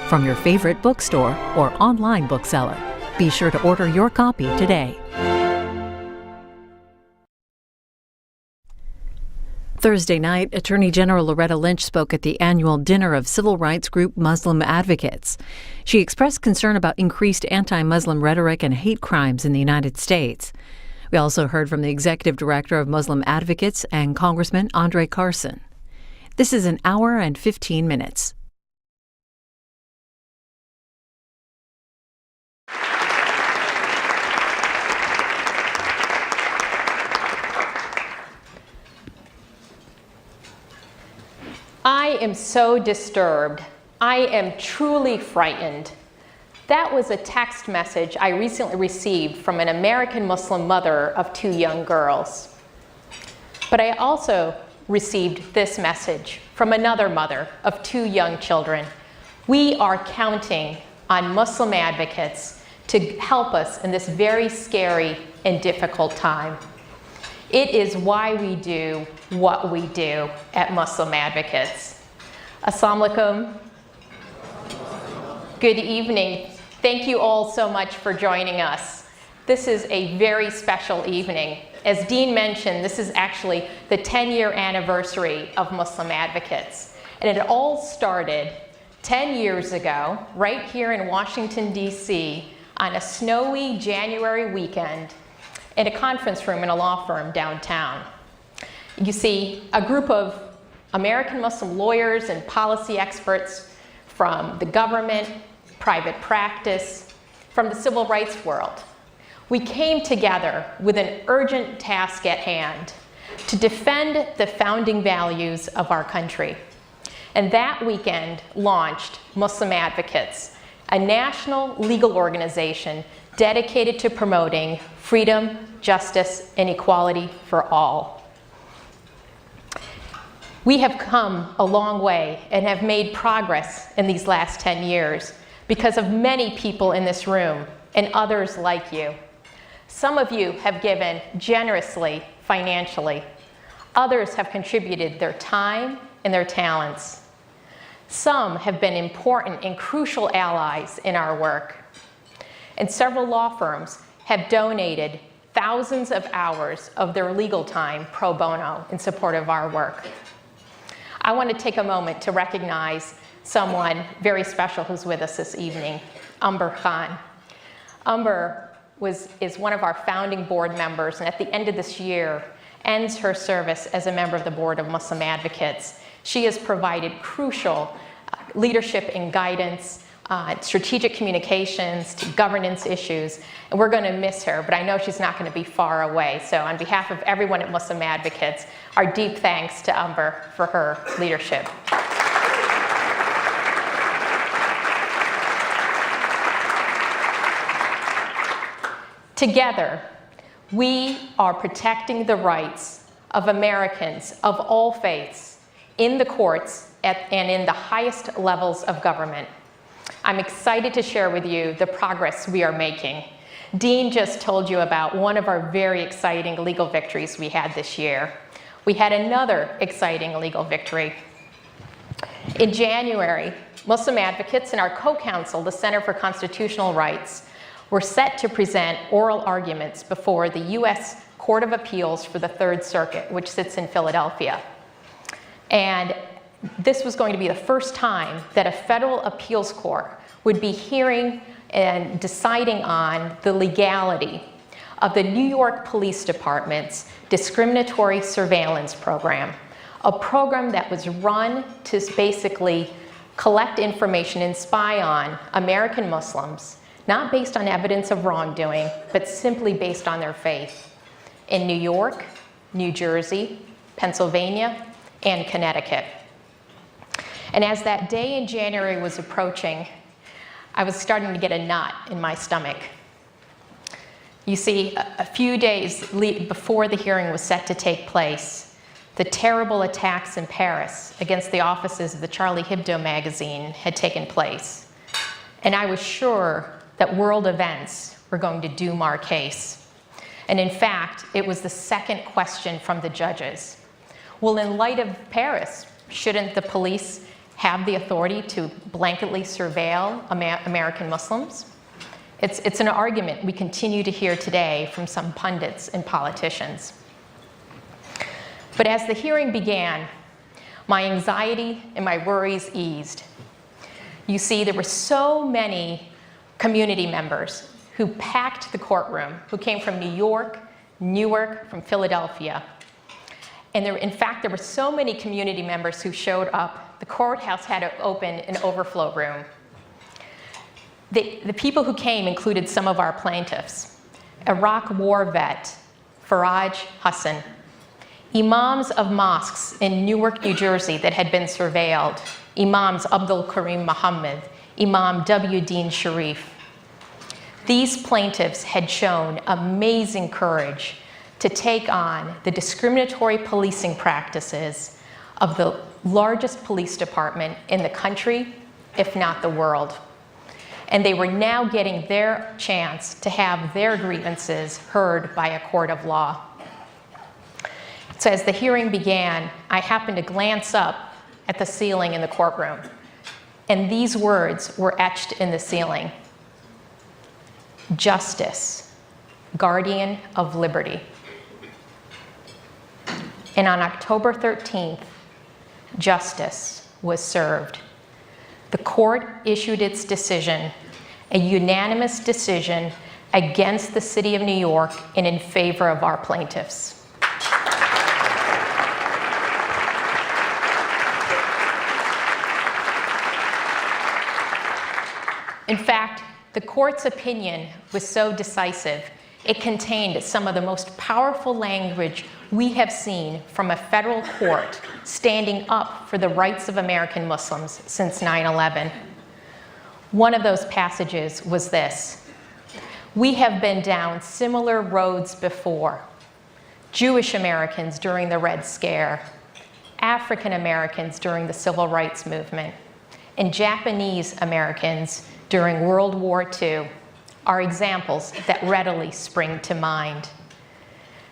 from your favorite bookstore or online bookseller. Be sure to order your copy today. Thursday night, Attorney General Loretta Lynch spoke at the annual dinner of civil rights group Muslim advocates. She expressed concern about increased anti-Muslim rhetoric and hate crimes in the United States. We also heard from the executive director of Muslim Advocates and Congressman Andre Carson. This is an hour and 15 minutes. I am so disturbed. I am truly frightened. That was a text message I recently received from an American Muslim mother of 2 young girls. But I also received this message from another mother of 2 young children. We are counting on Muslim advocates to help us in this very scary and difficult time. It is why we do what we do at Muslim Advocates. Assalamu alaikum. Good evening. Thank you all so much for joining us. This is a very special evening. As Dean mentioned, this is actually the 10-year anniversary of Muslim Advocates. And it all started 10 years ago, right here in Washington, D.C., on a snowy January weekend, in a conference room in a law firm downtown. You see, a group of American Muslim lawyers and policy experts from the government, private practice, from the civil rights world. We came together with an urgent task at hand to defend the founding values of our country. And that weekend launched Muslim Advocates, a national legal organization dedicated to promoting freedom, justice, and equality for all. We have come a long way and have made progress in these last 10 years because of many people in this room and others like you. Some of you have given generously financially. Others have contributed their time and their talents. Some have been important and crucial allies in our work. And several law firms have donated thousands of hours of their legal time pro bono in support of our work. I want to take a moment to recognize someone very special who's with us this evening, Umber Khan. Umber is one of our founding board members, and at the end of this year ends her service as a member of the board of Muslim Advocates. She has provided crucial leadership and guidance, strategic communications to governance issues, and we're going to miss her, but I know she's not going to be far away. So on behalf of everyone at Muslim Advocates, our deep thanks to Umber for her leadership. Together, we are protecting the rights of Americans of all faiths in the courts and in the highest levels of government. I'm excited to share with you the progress we are making. Dean just told you about one of our very exciting legal victories we had this year. We had another exciting legal victory. In January, Muslim Advocates and our co-counsel, the Center for Constitutional Rights, were set to present oral arguments before the U.S. Court of Appeals for the Third Circuit, which sits in Philadelphia. And this was going to be the first time that a federal appeals court would be hearing and deciding on the legality of the New York Police Department's discriminatory surveillance program, a program that was run to basically collect information and spy on American Muslims, not based on evidence of wrongdoing, but simply based on their faith, in New York, New Jersey, Pennsylvania, and Connecticut. And as that day in January was approaching, I was starting to get a knot in my stomach. You see, a few days before the hearing was set to take place, the terrible attacks in Paris against the offices of the Charlie Hebdo magazine had taken place. And I was sure that world events were going to doom our case. And in fact, it was the second question from the judges. Well, in light of Paris, shouldn't the police have the authority to blanketly surveil American Muslims? It's an argument we continue to hear today from some pundits and politicians. But as the hearing began, my anxiety and my worries eased. You see, there were so many community members who packed the courtroom, who came from New York, Newark, from Philadelphia. And in fact, there were so many community members who showed up. The courthouse had to open an overflow room. The people who came included some of our plaintiffs: Iraq war vet Faraj Hassan, imams of mosques in Newark, New Jersey that had been surveilled, Imams Abdul Karim Muhammad, Imam W. Dean Sharif. These plaintiffs had shown amazing courage to take on the discriminatory policing practices of the largest police department in the country, if not the world. And they were now getting their chance to have their grievances heard by a court of law. So as the hearing began, I happened to glance up at the ceiling in the courtroom, and these words were etched in the ceiling: "Justice, guardian of liberty." And on October 13th, justice was served. The court issued its decision, a unanimous decision against the city of New York and in favor of our plaintiffs. In fact, the court's opinion was so decisive, it contained some of the most powerful language we have seen from a federal court standing up for the rights of American Muslims since 9/11. One of those passages was this: "We have been down similar roads before. Jewish Americans during the Red Scare, African Americans during the Civil Rights Movement, and Japanese Americans during World War II are examples that readily spring to mind."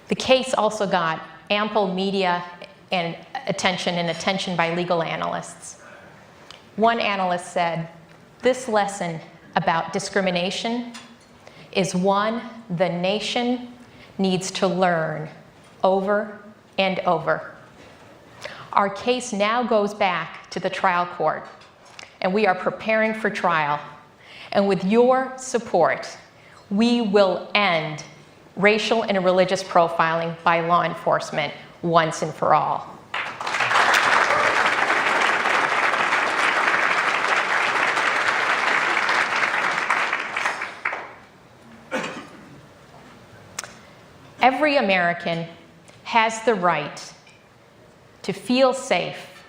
The case also got ample media and attention by legal analysts. One analyst said, "This lesson about discrimination is one the nation needs to learn over and over." Our case now goes back to the trial court, and we are preparing for trial. And with your support, we will end racial and religious profiling by law enforcement once and for all. Every American has the right to feel safe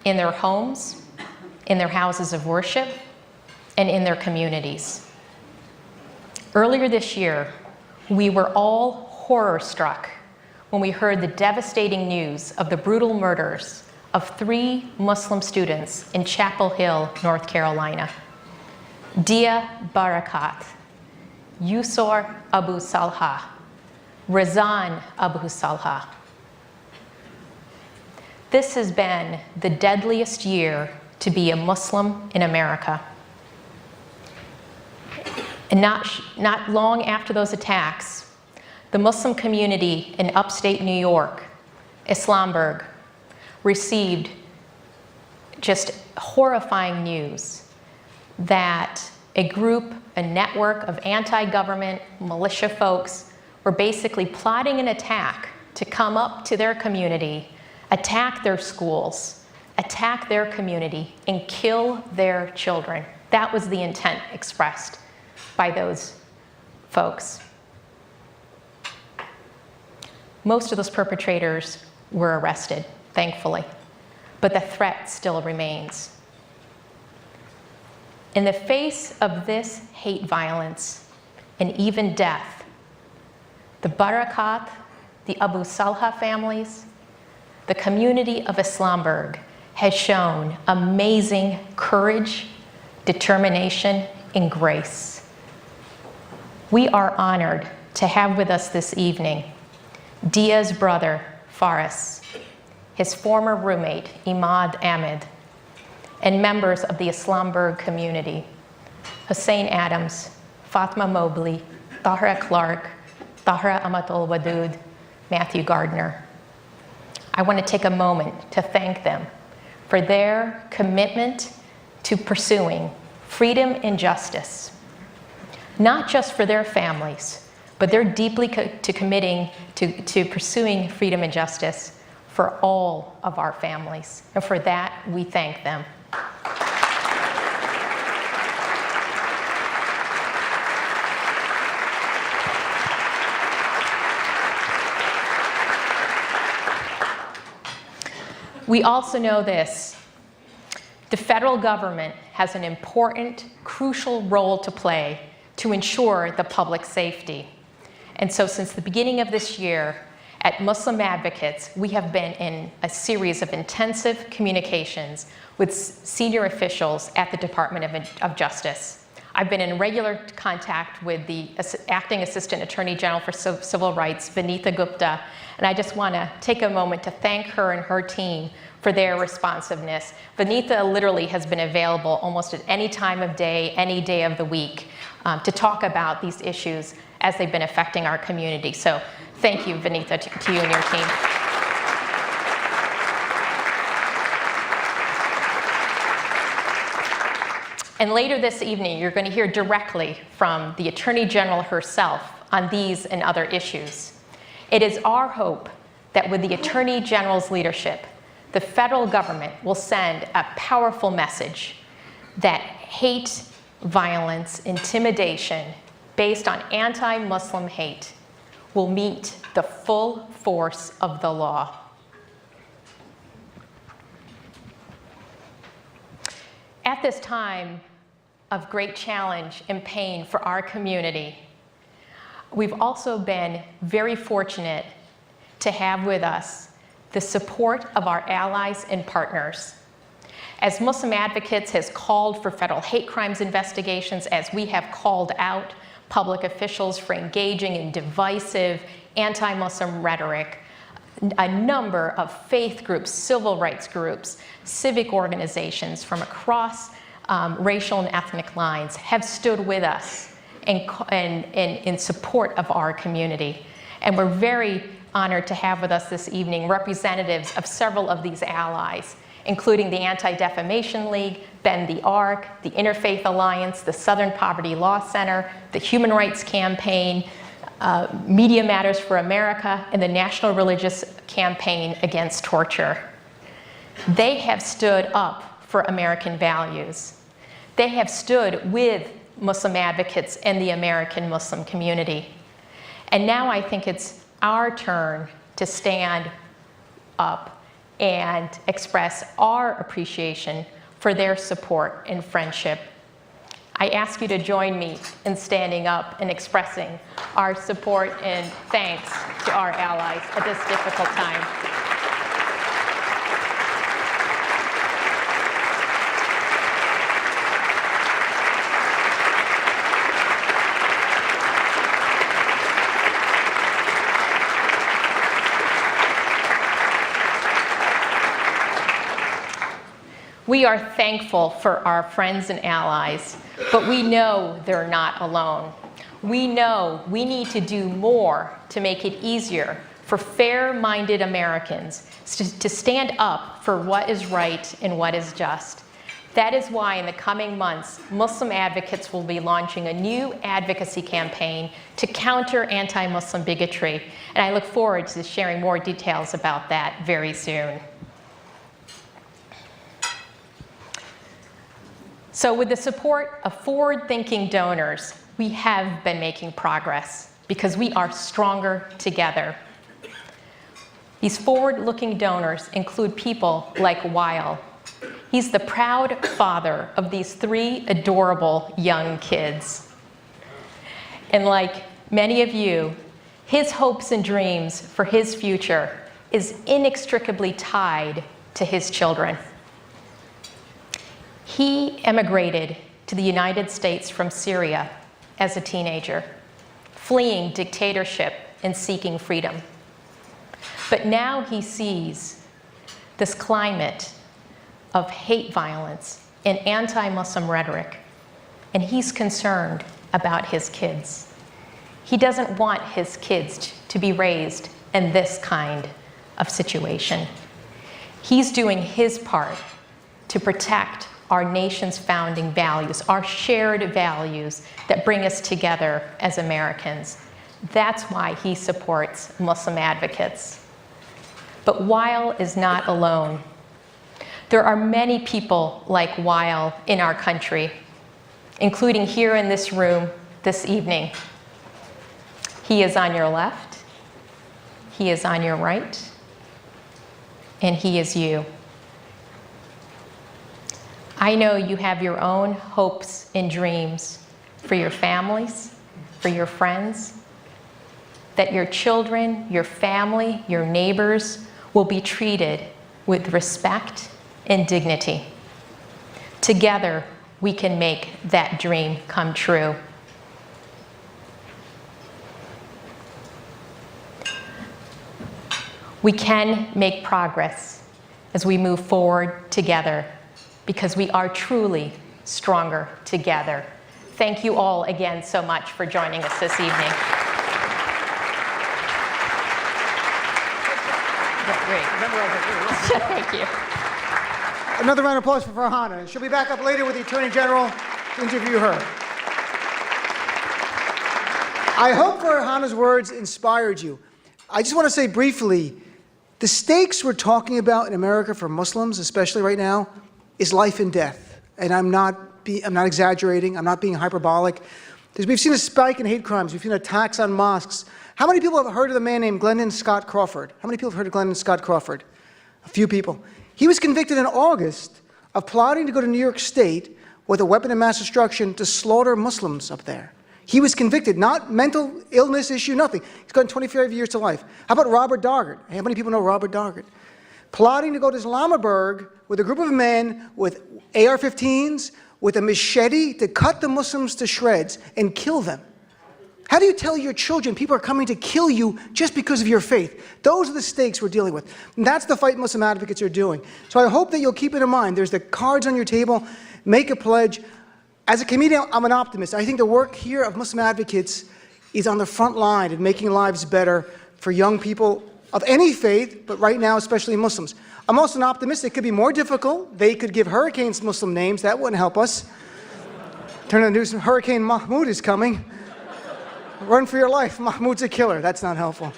in their homes, in their houses of worship, and in their communities. Earlier this year, we were all horror-struck when we heard the devastating news of the brutal murders of 3 Muslim students in Chapel Hill, North Carolina: Dia Barakat, Yusor Abu Salha, Razan Abu Salha. This has been the deadliest year to be a Muslim in America. And not long after those attacks, the Muslim community in upstate New York, Islamburg, received just horrifying news that a network of anti-government militia folks were basically plotting an attack to come up to their community, attack their schools, attack their community, and kill their children. That was the intent expressed by those folks. Most of those perpetrators were arrested, thankfully, but the threat still remains. In the face of this hate violence and even death, the Barakat, the Abu Salha families, the community of Islamburg has shown amazing courage, determination, and grace. We are honored to have with us this evening Dia's brother, Faris, his former roommate, Imad Ahmed, and members of the Islamberg community, Hussein Adams, Fatma Mobley, Tahra Clark, Tahra Amatul Wadud, Matthew Gardner. I want to take a moment to thank them for their commitment to pursuing freedom and justice, not just for their families, but they're deeply committing to pursuing freedom and justice for all of our families. And for that, we thank them. We also know this. The federal government has an important, crucial role to play to ensure the public safety. And so since the beginning of this year, at Muslim Advocates, we have been in a series of intensive communications with senior officials at the Department of Justice. I've been in regular contact with the Acting Assistant Attorney General for Civil Rights, Vinitha Gupta, and I just want to take a moment to thank her and her team for their responsiveness. Vinitha literally has been available almost at any time of day, any day of the week, to talk about these issues as they've been affecting our community. So thank you, Vinitha, to you and your team. And later this evening, you're going to hear directly from the Attorney General herself on these and other issues. It is our hope that with the Attorney General's leadership, the federal government will send a powerful message that hate, violence, intimidation based on anti-Muslim hate will meet the full force of the law. At this time of great challenge and pain for our community, we've also been very fortunate to have with us the support of our allies and partners. As Muslim Advocates has called for federal hate crimes investigations, as we have called out public officials for engaging in divisive anti-Muslim rhetoric, a number of faith groups, civil rights groups, civic organizations from across racial and ethnic lines have stood with us in support of our community. And we're very honored to have with us this evening representatives of several of these allies, including the Anti-Defamation League, Bend the Arc, the Interfaith Alliance, the Southern Poverty Law Center, the Human Rights Campaign, Media Matters for America, and the National Religious Campaign Against Torture. They have stood up for American values. They have stood with Muslim advocates and the American Muslim community. And now I think it's our turn to stand up and express our appreciation for their support and friendship. I ask you to join me in standing up and expressing our support and thanks to our allies at this difficult time. We are thankful for our friends and allies, but we know they're not alone. We know we need to do more to make it easier for fair-minded Americans to stand up for what is right and what is just. That is why in the coming months, Muslim Advocates will be launching a new advocacy campaign to counter anti-Muslim bigotry, and I look forward to sharing more details about that very soon. So with the support of forward-thinking donors, we have been making progress because we are stronger together. These forward-looking donors include people like Weil. He's the proud father of these 3 adorable young kids. And like many of you, his hopes and dreams for his future is inextricably tied to his children. He emigrated to the United States from Syria as a teenager, fleeing dictatorship and seeking freedom. But now he sees this climate of hate violence and anti-Muslim rhetoric, and he's concerned about his kids. He doesn't want his kids to be raised in this kind of situation. He's doing his part to protect our nation's founding values, our shared values that bring us together as Americans. That's why he supports Muslim advocates. But Weil is not alone. There are many people like Weil in our country, including here in this room this evening. He is on your left, he is on your right, and he is you. I know you have your own hopes and dreams for your families, for your friends, that your children, your family, your neighbors will be treated with respect and dignity. Together, we can make that dream come true. We can make progress as we move forward together, because we are truly stronger together. Thank you all again so much for joining us this evening. Thank you. Another round of applause for Farhana. She'll be back up later with the Attorney General to interview her. I hope Farhana's words inspired you. I just want to say briefly, the stakes we're talking about in America for Muslims, especially right now, is life and death. And I'm not exaggerating, I'm not being hyperbolic. We've seen a spike in hate crimes, we've seen attacks on mosques. How many people have heard of the man named Glendon Scott Crawford? How many people have heard of Glendon Scott Crawford? A few people. He was convicted in August of plotting to go to New York State with a weapon of mass destruction to slaughter Muslims up there. He was convicted, not mental illness issue, nothing. He's gotten 25 years to life. How about Robert Doggett? How many people know Robert Doggett? Plotting to go to Islamabad with a group of men with AR-15s, with a machete to cut the Muslims to shreds and kill them. How do you tell your children people are coming to kill you just because of your faith? Those are the stakes we're dealing with. And that's the fight Muslim advocates are doing. So I hope that you'll keep it in mind. There's the cards on your table. Make a pledge. As a comedian, I'm an optimist. I think the work here of Muslim advocates is on the front line in making lives better for young people of any faith, but right now, especially Muslims. I'm also an optimist. It could be more difficult. They could give hurricanes Muslim names. That wouldn't help us. Turn on the news, Hurricane Mahmoud is coming. Run for your life. Mahmoud's a killer. That's not helpful.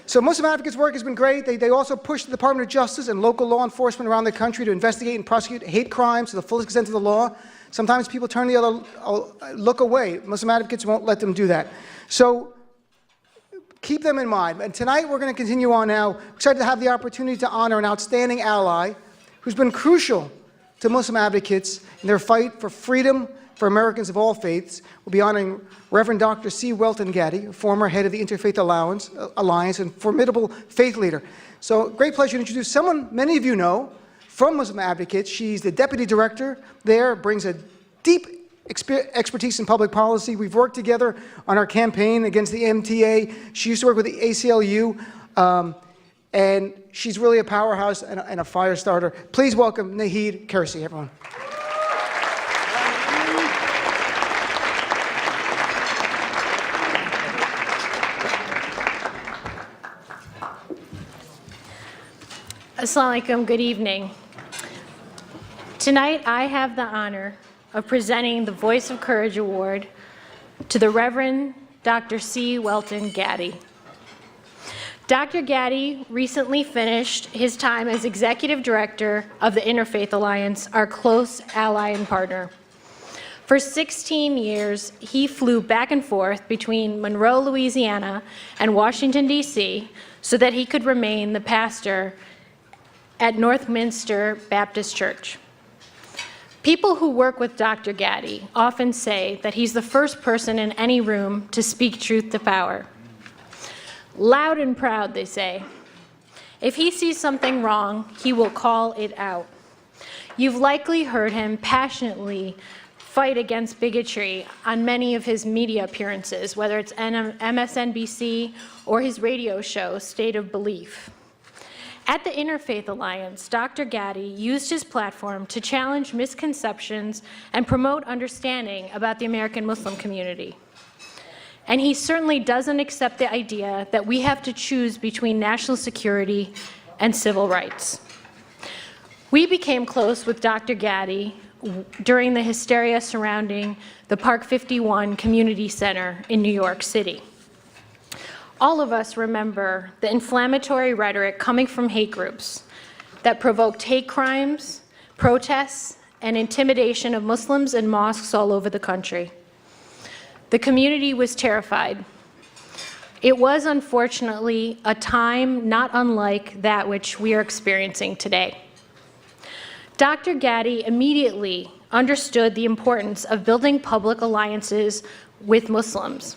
So Muslim advocates' work has been great. They also push the Department of Justice and local law enforcement around the country to investigate and prosecute hate crimes to the fullest extent of the law. Sometimes people turn the other look away. Muslim advocates won't let them do that. So keep them in mind. And tonight we're going to continue on now. We're excited to have the opportunity to honor an outstanding ally who's been crucial to Muslim advocates in their fight for freedom for Americans of all faiths. We'll be honoring Reverend Dr. C. Welton Gaddy, former head of the Interfaith Alliance and formidable faith leader. So great pleasure to introduce someone many of you know from Muslim advocates. She's the deputy director there, brings a deep expertise in public policy. We've worked together on our campaign against the MTA. She used to work with the ACLU, and she's really a powerhouse and a fire starter. Please welcome Naheed Khera, everyone. Assalamu alaikum, good evening. Tonight I have the honor of presenting the Voice of Courage Award to the Reverend Dr. C. Welton Gaddy. Dr. Gaddy recently finished his time as Executive Director of the Interfaith Alliance, our close ally and partner. For 16 years, he flew back and forth between Monroe, Louisiana and Washington, D.C., so that he could remain the pastor at Northminster Baptist Church. People who work with Dr. Gaddy often say that he's the first person in any room to speak truth to power. Loud and proud, they say. If he sees something wrong, he will call it out. You've likely heard him passionately fight against bigotry on many of his media appearances, whether it's MSNBC or his radio show, State of Belief. At the Interfaith Alliance, Dr. Gaddy used his platform to challenge misconceptions and promote understanding about the American Muslim community. And he certainly doesn't accept the idea that we have to choose between national security and civil rights. We became close with Dr. Gaddy during the hysteria surrounding the Park 51 Community Center in New York City. All of us remember the inflammatory rhetoric coming from hate groups that provoked hate crimes, protests, and intimidation of Muslims and mosques all over the country. The community was terrified. It was unfortunately a time not unlike that which we are experiencing today. Dr. Gaddy immediately understood the importance of building public alliances with Muslims.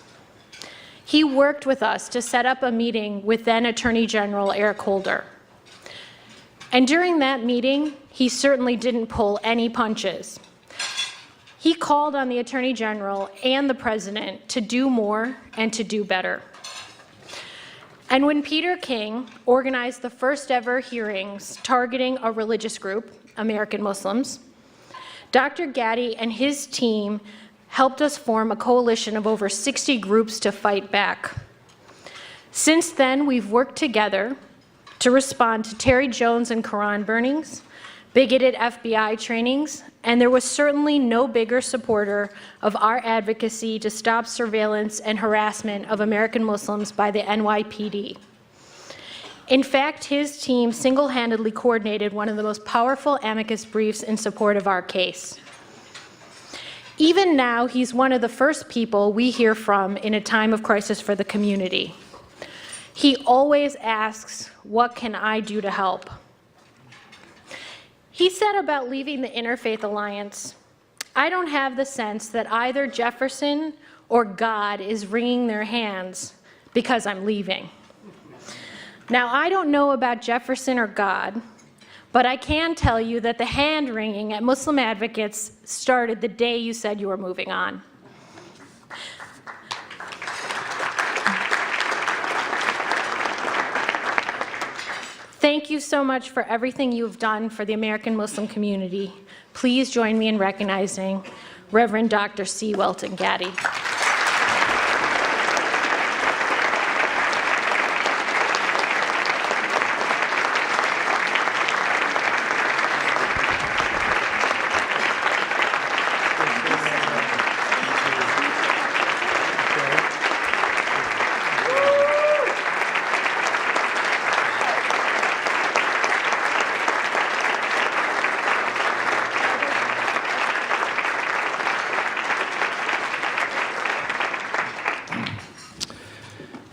He worked with us to set up a meeting with then Attorney General Eric Holder. And during that meeting, he certainly didn't pull any punches. He called on the Attorney General and the President to do more and to do better. And when Peter King organized the first ever hearings targeting a religious group, American Muslims, Dr. Gaddy and his team helped us form a coalition of over 60 groups to fight back. Since then, we've worked together to respond to Terry Jones and Quran burnings, bigoted FBI trainings, and there was certainly no bigger supporter of our advocacy to stop surveillance and harassment of American Muslims by the NYPD. In fact, his team single-handedly coordinated one of the most powerful amicus briefs in support of our case. Even now, he's one of the first people we hear from in a time of crisis for the community. He always asks, "What can I do to help?" He said about leaving the Interfaith Alliance, "I don't have the sense that either Jefferson or God is wringing their hands because I'm leaving." Now, I don't know about Jefferson or God, but I can tell you that the hand-wringing at Muslim advocates started the day you said you were moving on. Thank you so much for everything you've done for the American Muslim community. Please join me in recognizing Reverend Dr. C. Welton Gaddy.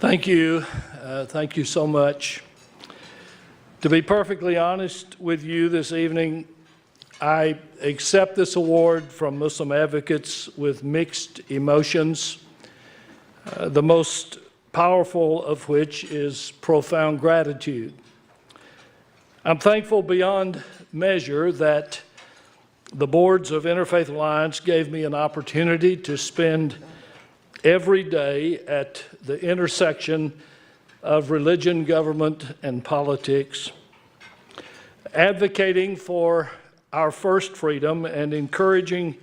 Thank you. Thank you so much. To be perfectly honest with you this evening, I accept this award from Muslim advocates with mixed emotions, the most powerful of which is profound gratitude. I'm thankful beyond measure that the boards of Interfaith Alliance gave me an opportunity to spend every day at the intersection of religion, government, and politics, advocating for our first freedom and encouraging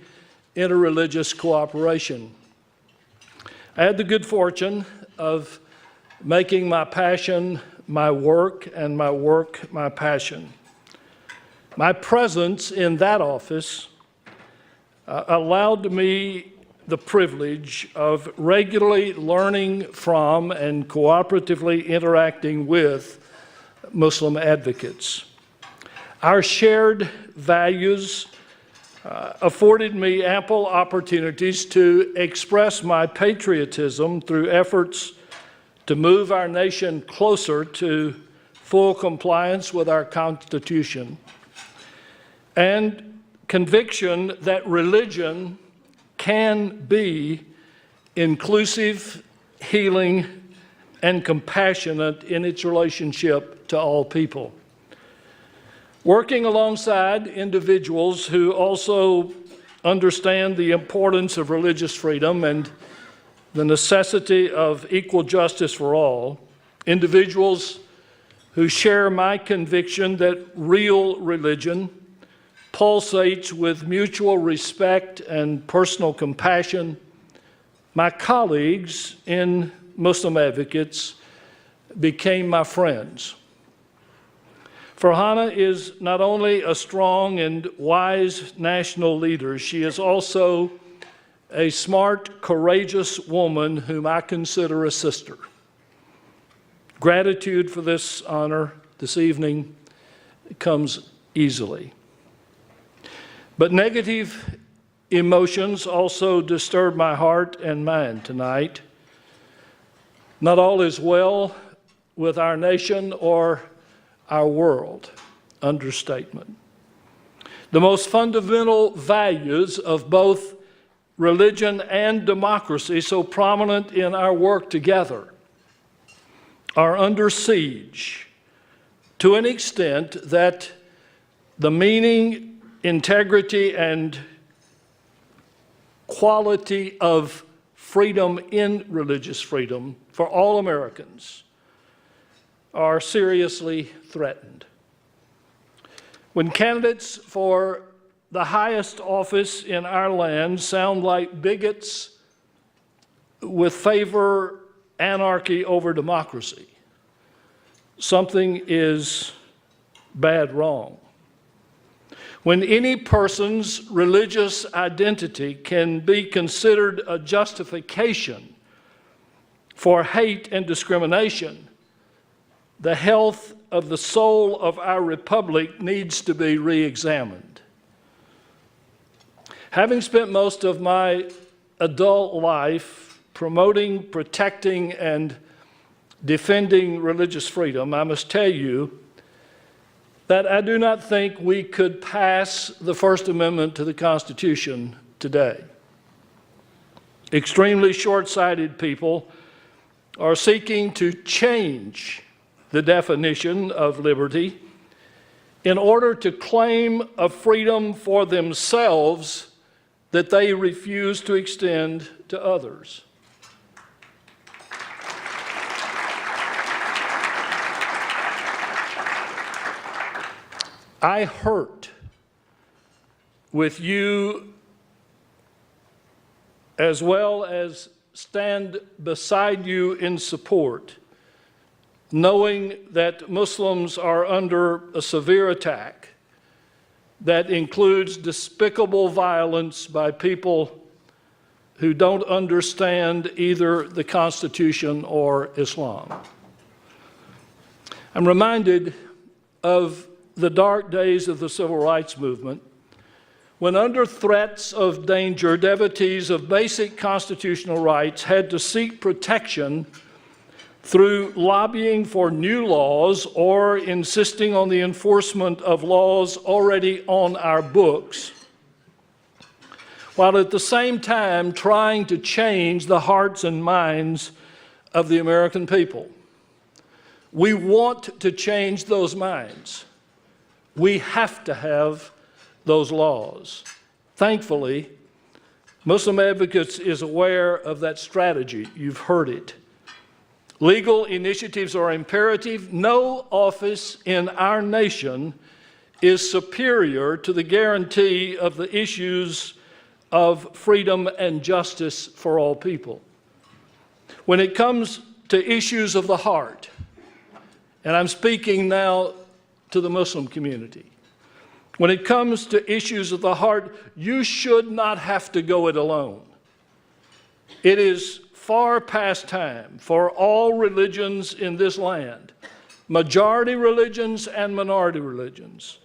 interreligious cooperation. I had the good fortune of making my passion my work and my work my passion. My presence in that office allowed me the privilege of regularly learning from and cooperatively interacting with Muslim advocates. Our shared values afforded me ample opportunities to express my patriotism through efforts to move our nation closer to full compliance with our Constitution, and conviction that religion can be inclusive, healing, and compassionate in its relationship to all people. Working alongside individuals who also understand the importance of religious freedom and the necessity of equal justice for all, individuals who share my conviction that real religion pulsates with mutual respect and personal compassion, my colleagues in Muslim Advocates became my friends. Farhana is not only a strong and wise national leader, she is also a smart, courageous woman whom I consider a sister. Gratitude for this honor this evening comes easily. But negative emotions also disturb my heart and mind tonight. Not all is well with our nation or our world. Understatement. The most fundamental values of both religion and democracy, so prominent in our work together, are under siege to an extent that the meaning, integrity, and quality of freedom in religious freedom for all Americans are seriously threatened. When candidates for the highest office in our land sound like bigots with favor anarchy over democracy, something is bad wrong. When any person's religious identity can be considered a justification for hate and discrimination, the health of the soul of our republic needs to be re-examined. Having spent most of my adult life promoting, protecting, and defending religious freedom, I must tell you that I do not think we could pass the First Amendment to the Constitution today. Extremely short-sighted people are seeking to change the definition of liberty in order to claim a freedom for themselves that they refuse to extend to others. I hurt with you as well as stand beside you in support, knowing that Muslims are under a severe attack that includes despicable violence by people who don't understand either the Constitution or Islam. I'm reminded of the dark days of the Civil Rights Movement, when under threats of danger, devotees of basic constitutional rights had to seek protection through lobbying for new laws or insisting on the enforcement of laws already on our books, while at the same time trying to change the hearts and minds of the American people. We want to change those minds. We have to have those laws. Thankfully, Muslim Advocates is aware of that strategy. You've heard it. Legal initiatives are imperative. No office in our nation is superior to the guarantee of the issues of freedom and justice for all people. When it comes to issues of the heart, and I'm speaking now to the Muslim community, when it comes to issues of the heart, you should not have to go it alone. It is far past time for all religions in this land, majority religions and minority religions,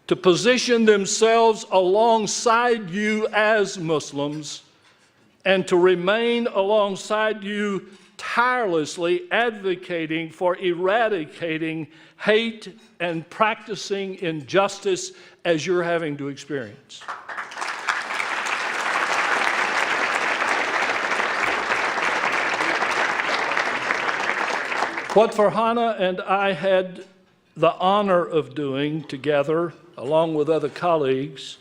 to position themselves alongside you as Muslims and to remain alongside you tirelessly advocating for eradicating hate and practicing injustice as you're having to experience. What Farhana and I had the honor of doing together, along with other colleagues,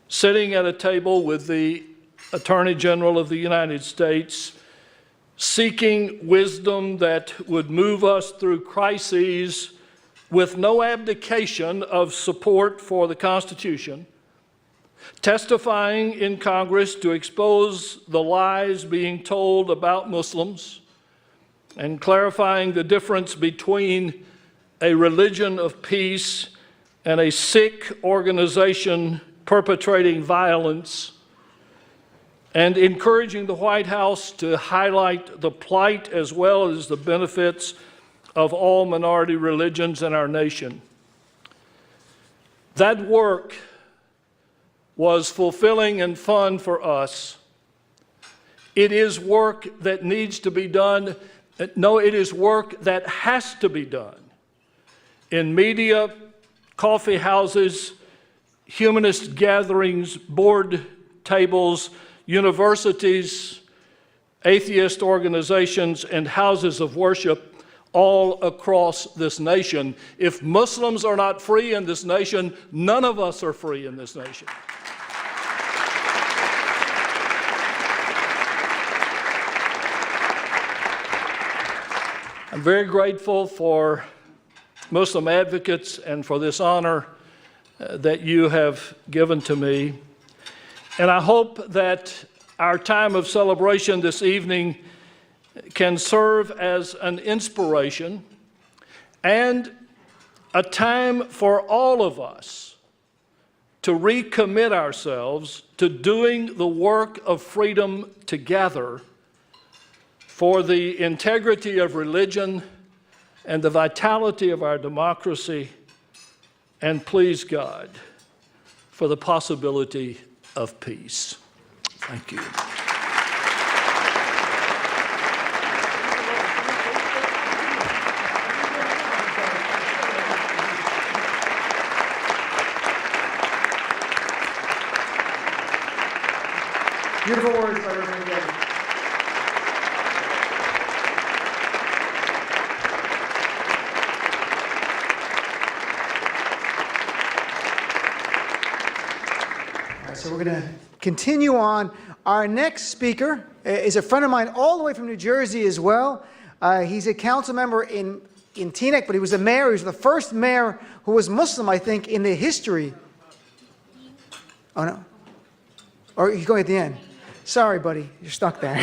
sitting at a table with the Attorney General of the United States, seeking wisdom that would move us through crises with no abdication of support for the Constitution, testifying in Congress to expose the lies being told about Muslims, and clarifying the difference between a religion of peace and a sick organization perpetrating violence, and encouraging the White House to highlight the plight as well as the benefits of all minority religions in our nation. That work was fulfilling and fun for us. It is work that needs to be done. No, it is work that has to be done in media, coffee houses, humanist gatherings, board tables, universities, atheist organizations, and houses of worship all across this nation. If Muslims are not free in this nation, none of us are free in this nation. I'm very grateful for Muslim advocates and for this honor that you have given to me. And I hope that our time of celebration this evening can serve as an inspiration and a time for all of us to recommit ourselves to doing the work of freedom together for the integrity of religion and the vitality of our democracy, and please God, for the possibility of peace. Thank you. Beautiful words by Reverend Gaddy. So we're going to continue on. Our next speaker is a friend of mine all the way from New Jersey as well. He's a council member in Teaneck, but he was a mayor. He was the first mayor who was Muslim, I think, in the history. Oh, no. Or he's going at the end. Sorry, buddy. You're stuck there.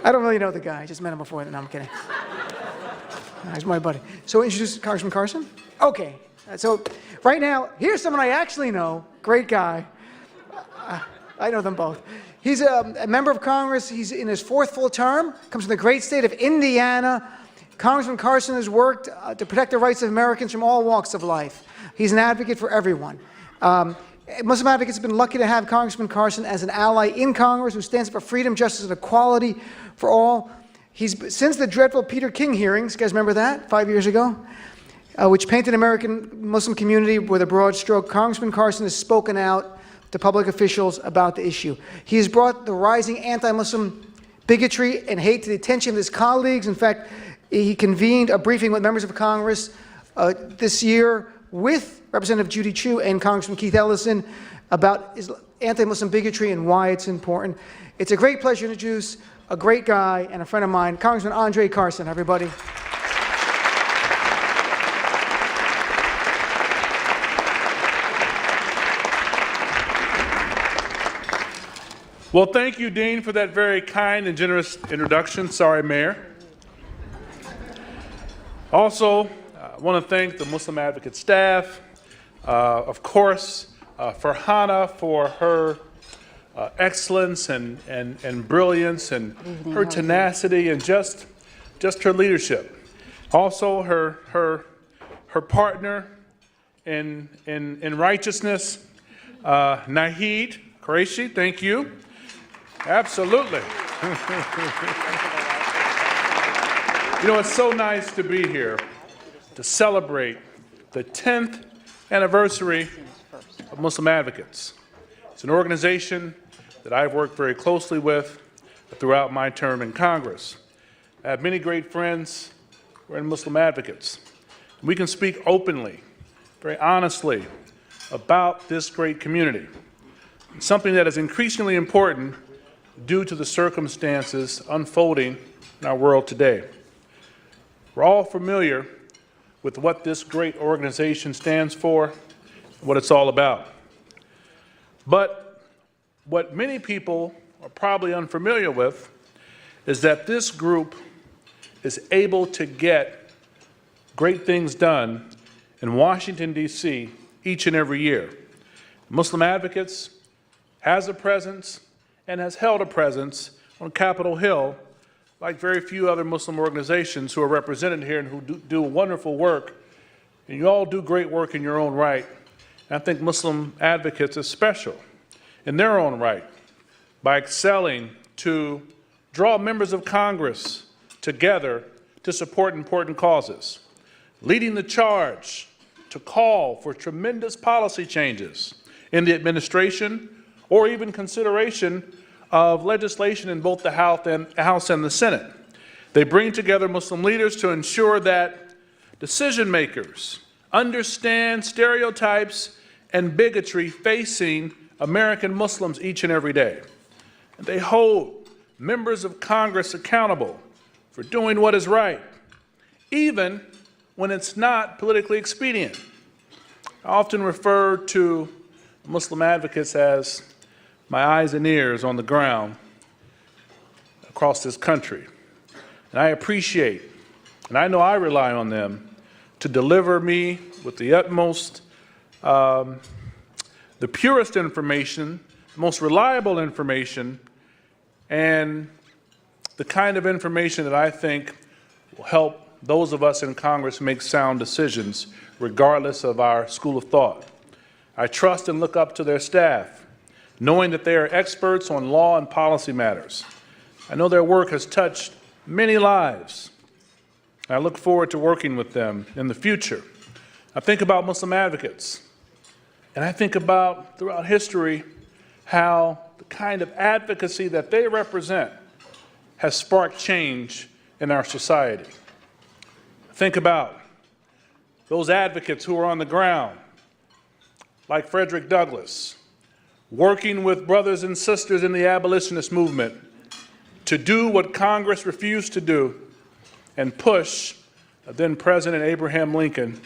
I don't really know the guy. I just met him before. No, I'm kidding. He's my buddy. So introduce Congressman Carson. Okay. So right now, here's someone I actually know. Great guy. I know them both. He's a member of Congress. He's in his fourth full term. Comes from the great state of Indiana. Congressman Carson has worked to protect the rights of Americans from all walks of life. He's an advocate for everyone. Muslim advocates have been lucky to have Congressman Carson as an ally in Congress who stands up for freedom, justice, and equality for all. He's since the dreadful Peter King hearings, you guys remember that, 5 years ago, which painted the American Muslim community with a broad stroke, Congressman Carson has spoken out to public officials about the issue. He has brought the rising anti-Muslim bigotry and hate to the attention of his colleagues. In fact, he convened a briefing with members of Congress this year with Representative Judy Chu and Congressman Keith Ellison about anti-Muslim bigotry and why it's important. It's a great pleasure to introduce a great guy and a friend of mine, Congressman Andre Carson, everybody. Well, thank you, Dean, for that very kind and generous introduction. Sorry, Mayor. Also, I want to thank the Muslim Advocate staff, of course, Farhana for her excellence and brilliance and her tenacity and just her leadership. Also, her partner in righteousness, Naheed, Qureshi, thank you. Absolutely. You know, it's so nice to be here to celebrate the 10th anniversary of Muslim Advocates. It's an organization that I've worked very closely with throughout my term in Congress. I have many great friends who are Muslim advocates. We can speak openly, very honestly, about this great community. It's something that is increasingly important due to the circumstances unfolding in our world today. We're all familiar with what this great organization stands for, and what it's all about. But what many people are probably unfamiliar with is that this group is able to get great things done in Washington, D.C. each and every year. Muslim Advocates has a presence and has held a presence on Capitol Hill like very few other Muslim organizations who are represented here and who do wonderful work. And you all do great work in your own right. And I think Muslim Advocates is special in their own right by excelling to draw members of Congress together to support important causes, leading the charge to call for tremendous policy changes in the administration or even consideration of legislation in both the House and the Senate. They bring together Muslim leaders to ensure that decision makers understand stereotypes and bigotry facing American Muslims each and every day. And they hold members of Congress accountable for doing what is right, even when it's not politically expedient. I often refer to Muslim Advocates as my eyes and ears on the ground across this country. And I appreciate, and I know I rely on them to deliver me with the utmost, the purest information, the most reliable information, and the kind of information that I think will help those of us in Congress make sound decisions, regardless of our school of thought. I trust and look up to their staff, knowing that they are experts on law and policy matters. I know their work has touched many lives. I look forward to working with them in the future. I think about Muslim Advocates, and I think about throughout history how the kind of advocacy that they represent has sparked change in our society. Think about those advocates who are on the ground, like Frederick Douglass, working with brothers and sisters in the abolitionist movement to do what Congress refused to do and push then President Abraham Lincoln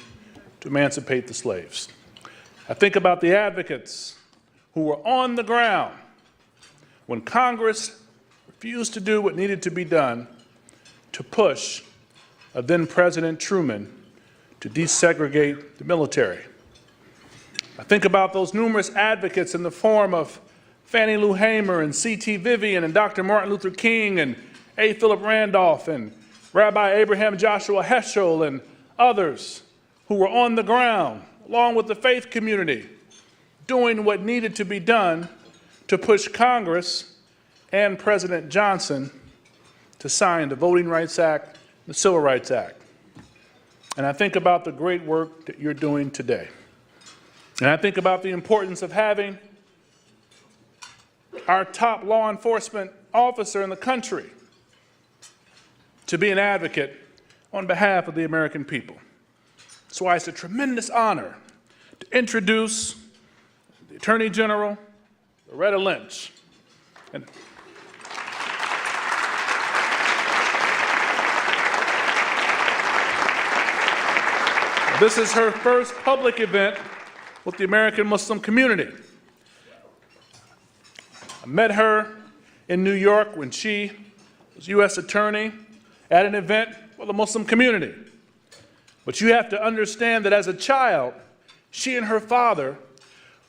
to emancipate the slaves. I think about the advocates who were on the ground when Congress refused to do what needed to be done to push then President Truman to desegregate the military. I think about those numerous advocates in the form of Fannie Lou Hamer and C.T. Vivian and Dr. Martin Luther King and A. Philip Randolph and Rabbi Abraham Joshua Heschel and others who were on the ground, along with the faith community, doing what needed to be done to push Congress and President Johnson to sign the Voting Rights Act, the Civil Rights Act. And I think about the great work that you're doing today. And I think about the importance of having our top law enforcement officer in the country to be an advocate on behalf of the American people. That's why it's a tremendous honor to introduce the Attorney General, Loretta Lynch. And this is her first public event with the American Muslim community. I met her in New York when she was U.S. Attorney at an event for the Muslim community. But you have to understand that as a child, she and her father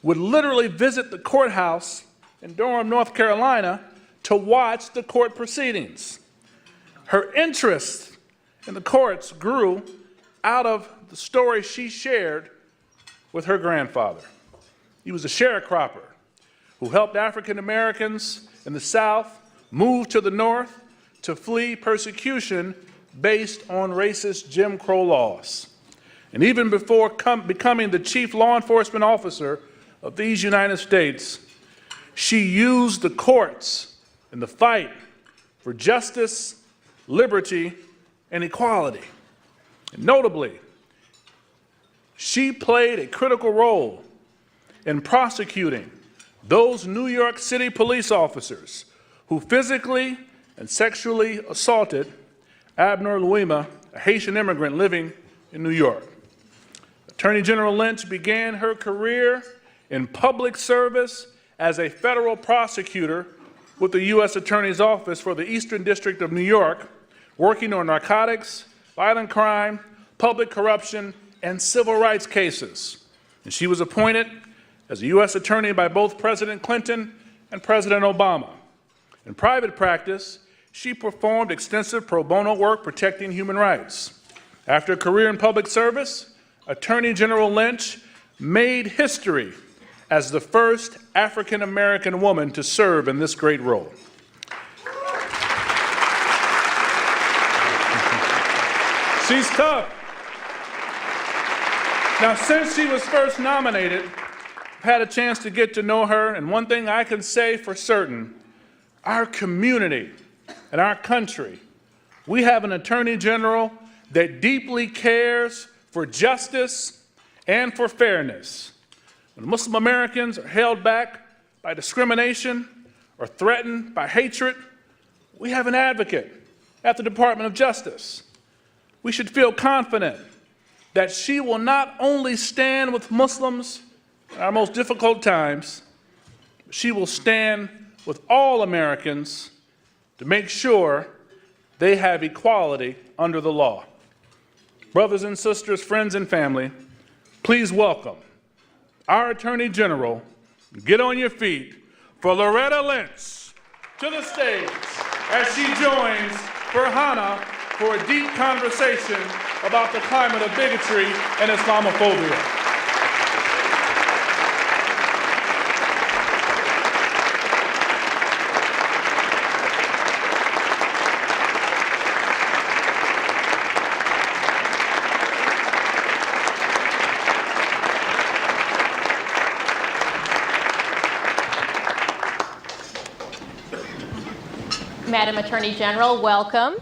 would literally visit the courthouse in Durham, North Carolina, to watch the court proceedings. Her interest in the courts grew out of the story she shared with her grandfather. He was a sharecropper who helped African Americans in the South move to the North to flee persecution based on racist Jim Crow laws. And even before becoming the chief law enforcement officer of these United States, she used the courts in the fight for justice, liberty, and equality. And notably, she played a critical role in prosecuting those New York City police officers who physically and sexually assaulted Abner Louima, a Haitian immigrant living in New York. Attorney General Lynch began her career in public service as a federal prosecutor with the U.S. Attorney's Office for the Eastern District of New York, working on narcotics, violent crime, public corruption, and civil rights cases. And she was appointed as a U.S. Attorney by both President Clinton and President Obama. In private practice, she performed extensive pro bono work protecting human rights. After a career in public service, Attorney General Lynch made history as the first African-American woman to serve in this great role. She's tough. Now, since she was first nominated, I've had a chance to get to know her, and one thing I can say for certain, our community and our country, we have an Attorney General that deeply cares for justice and for fairness. When Muslim Americans are held back by discrimination or threatened by hatred, we have an advocate at the Department of Justice. We should feel confident that she will not only stand with Muslims in our most difficult times, she will stand with all Americans to make sure they have equality under the law. Brothers and sisters, friends and family, please welcome our Attorney General. Get on your feet for Loretta Lynch to the stage as she joins Farhana for a deep conversation about the climate of bigotry and Islamophobia. Madam Attorney General, welcome.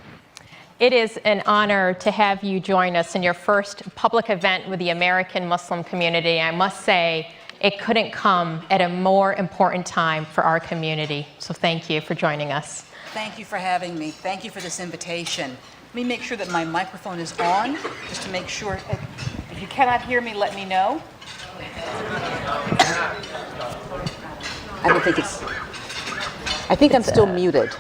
It is an honor to have you join us in your first public event with the American Muslim community. I must say, it couldn't come at a more important time for our community. So thank you for joining us. Thank you for having me. Thank you for this invitation. Let me make sure that my microphone is on, just to make sure. If you cannot hear me, let me know. I think I'm still muted.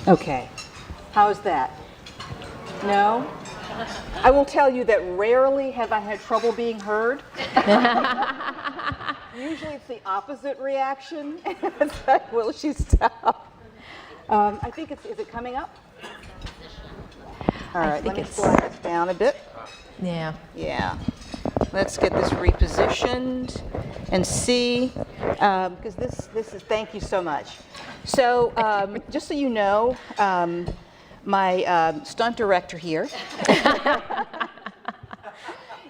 Okay, how's that? No? I will tell you that rarely have I had trouble being heard. Usually it's the opposite reaction. It's like, will she stop? I think is it coming up? All right, let me slide this down a bit. Yeah. Yeah. Let's get this repositioned and see, because this is, thank you so much. So just so you know, my stunt director here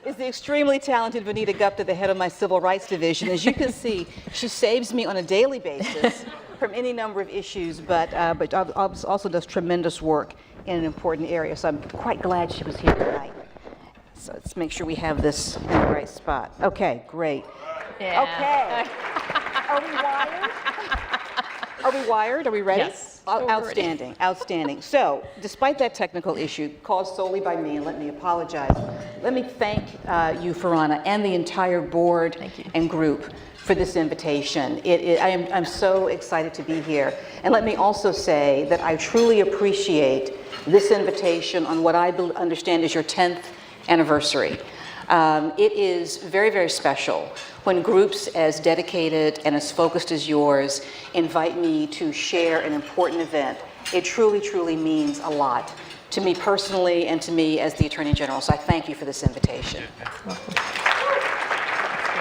is the extremely talented Vanita Gupta, the head of my Civil Rights Division. As you can see, she saves me on a daily basis from any number of issues, but also does tremendous work in an important area. So I'm quite glad she was here tonight. So let's make sure we have this in the right spot. Okay, great. Yeah. Okay. Are we wired? Are we wired? Are we ready? Yes. Outstanding, outstanding. So, despite that technical issue caused solely by me, and let me apologize, let me thank you, Farhana, and the entire board and group for this invitation. I'm so excited to be here. And let me also say that I truly appreciate this invitation on what I understand is your 10th anniversary. It is very, very special when groups as dedicated and as focused as yours invite me to share an important event. It truly, truly means a lot to me personally and to me as the Attorney General. So I thank you for this invitation.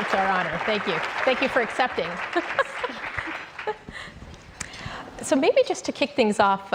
It's our honor. Thank you. Thank you for accepting. So maybe just to kick things off,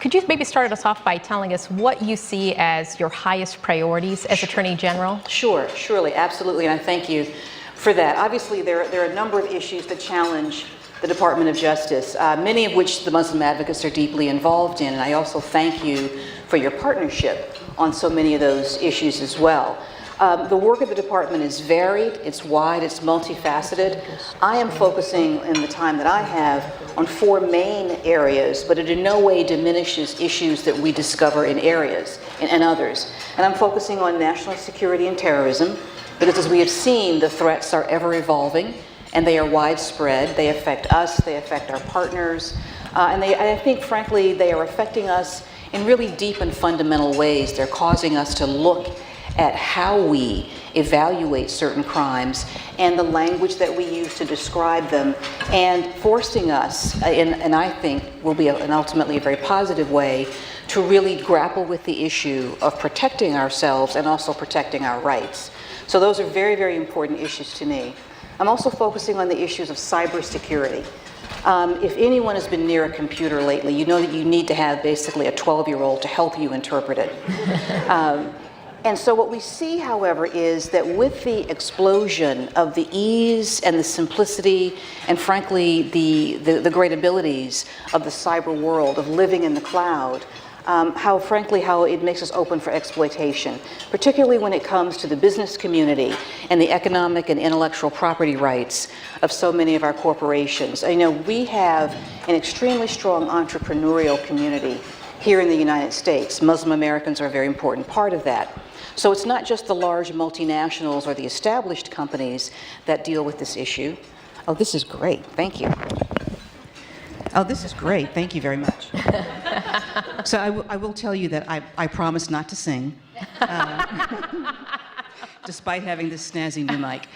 could you maybe start us off by telling us what you see as your highest priorities as Attorney General? Sure, surely, absolutely, and I thank you for that. Obviously, there are a number of issues that challenge the Department of Justice, many of which the Muslim advocates are deeply involved in, and I also thank you for your partnership on so many of those issues as well. The work of the department is varied, it's wide, it's multifaceted. I am focusing in the time that I have on 4 main areas, but it in no way diminishes issues that we discover in areas and others. And I'm focusing on national security and terrorism, because as we have seen, the threats are ever evolving and they are widespread. They affect us, they affect our partners, and I think, frankly, they are affecting us in really deep and fundamental ways. They're causing us to look at how we evaluate certain crimes and the language that we use to describe them, and forcing us, and I think will be ultimately a very positive way, to really grapple with the issue of protecting ourselves and also protecting our rights. So those are very, very important issues to me. I'm also focusing on the issues of cybersecurity. If anyone has been near a computer lately, you know that you need to have basically a 12-year-old to help you interpret it. And so what we see, however, is that with the explosion of the ease and the simplicity and, frankly, the great abilities of the cyber world, of living in the cloud, how it makes us open for exploitation, particularly when it comes to the business community and the economic and intellectual property rights of so many of our corporations. You know, we have an extremely strong entrepreneurial community here in the United States. Muslim Americans are a very important part of that. So it's not just the large multinationals or the established companies that deal with this issue. Oh, this is great. Thank you. Oh, this is great. Thank you very much. So I will tell you that I promise not to sing, despite having this snazzy new mic.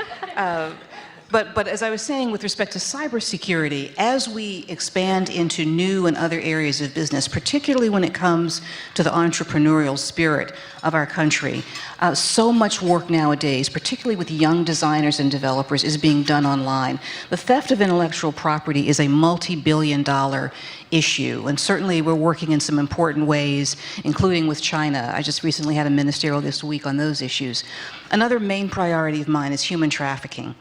But as I was saying, with respect to cybersecurity, as we expand into new and other areas of business, particularly when it comes to the entrepreneurial spirit of our country, so much work nowadays, particularly with young designers and developers, is being done online. The theft of intellectual property is a multi-billion-dollar issue, and certainly we're working in some important ways, including with China. I just recently had a ministerial this week on those issues. Another main priority of mine is human trafficking.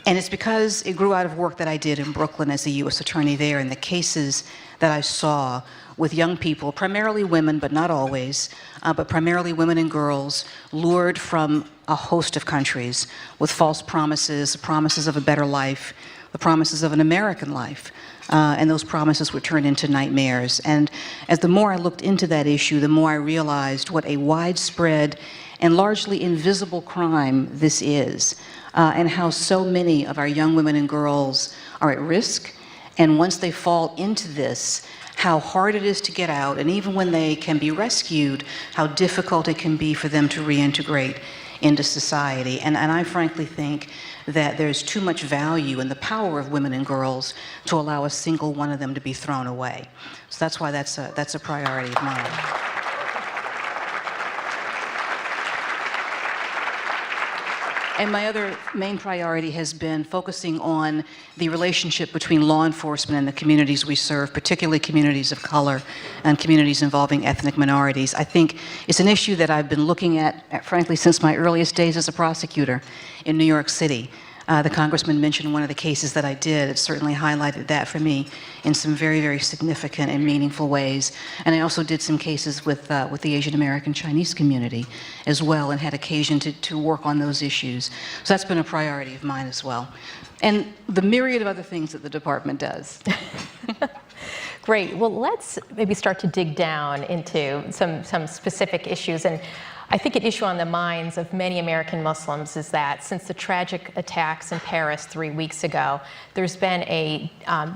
And it's because it grew out of work that I did in Brooklyn as the U.S. attorney there, and the cases that I saw with young people, primarily women, but not always, but primarily women and girls, lured from a host of countries with false promises, promises of a better life, the promises of an American life. And those promises were turned into nightmares. And as the more I looked into that issue, the more I realized what a widespread and largely invisible crime this is. And how so many of our young women and girls are at risk. And once they fall into this, how hard it is to get out, and even when they can be rescued, how difficult it can be for them to reintegrate into society. And I frankly think that there's too much value in the power of women and girls to allow a single one of them to be thrown away. So that's why that's a priority of mine. And my other main priority has been focusing on the relationship between law enforcement and the communities we serve, particularly communities of color and communities involving ethnic minorities. I think it's an issue that I've been looking at, frankly, since my earliest days as a prosecutor in New York City. The congressman mentioned one of the cases that I did. It certainly highlighted that for me in some very, very significant and meaningful ways. And I also did some cases with the Asian American Chinese community as well, and had occasion to work on those issues. So that's been a priority of mine as well. And the myriad of other things that the department does. Great. Well, let's maybe start to dig down into some specific issues. And I think an issue on the minds of many American Muslims is that since the tragic attacks in Paris 3 weeks ago, there's been a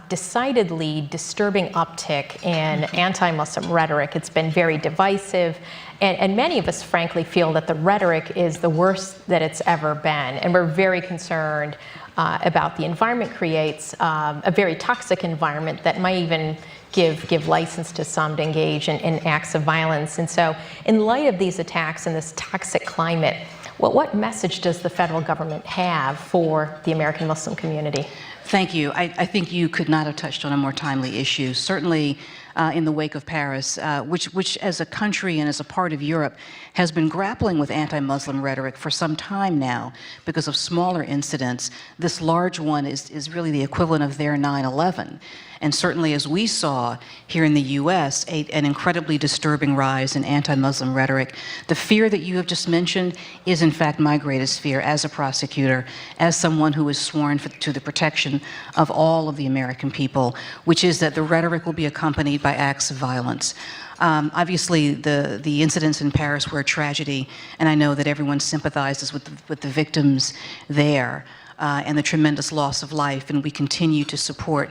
decidedly disturbing uptick in anti-Muslim rhetoric. It's been very divisive, and many of us, frankly, feel that the rhetoric is the worst that it's ever been, and we're very concerned about the environment creates a very toxic environment that might even give license to some to engage in acts of violence. And so in light of these attacks and this toxic climate, what message does the federal government have for the American Muslim community? Thank you. I think you could not have touched on a more timely issue. Certainly, in the wake of Paris, which as a country and as a part of Europe has been grappling with anti-Muslim rhetoric for some time now because of smaller incidents. This large one is really the equivalent of their 9/11. And certainly, as we saw here in the U.S., an incredibly disturbing rise in anti-Muslim rhetoric. The fear that you have just mentioned is, in fact, my greatest fear as a prosecutor, as someone who is sworn to the protection of all of the American people, which is that the rhetoric will be accompanied by acts of violence. Obviously, the incidents in Paris were a tragedy, and I know that everyone sympathizes with the victims there and the tremendous loss of life, and we continue to support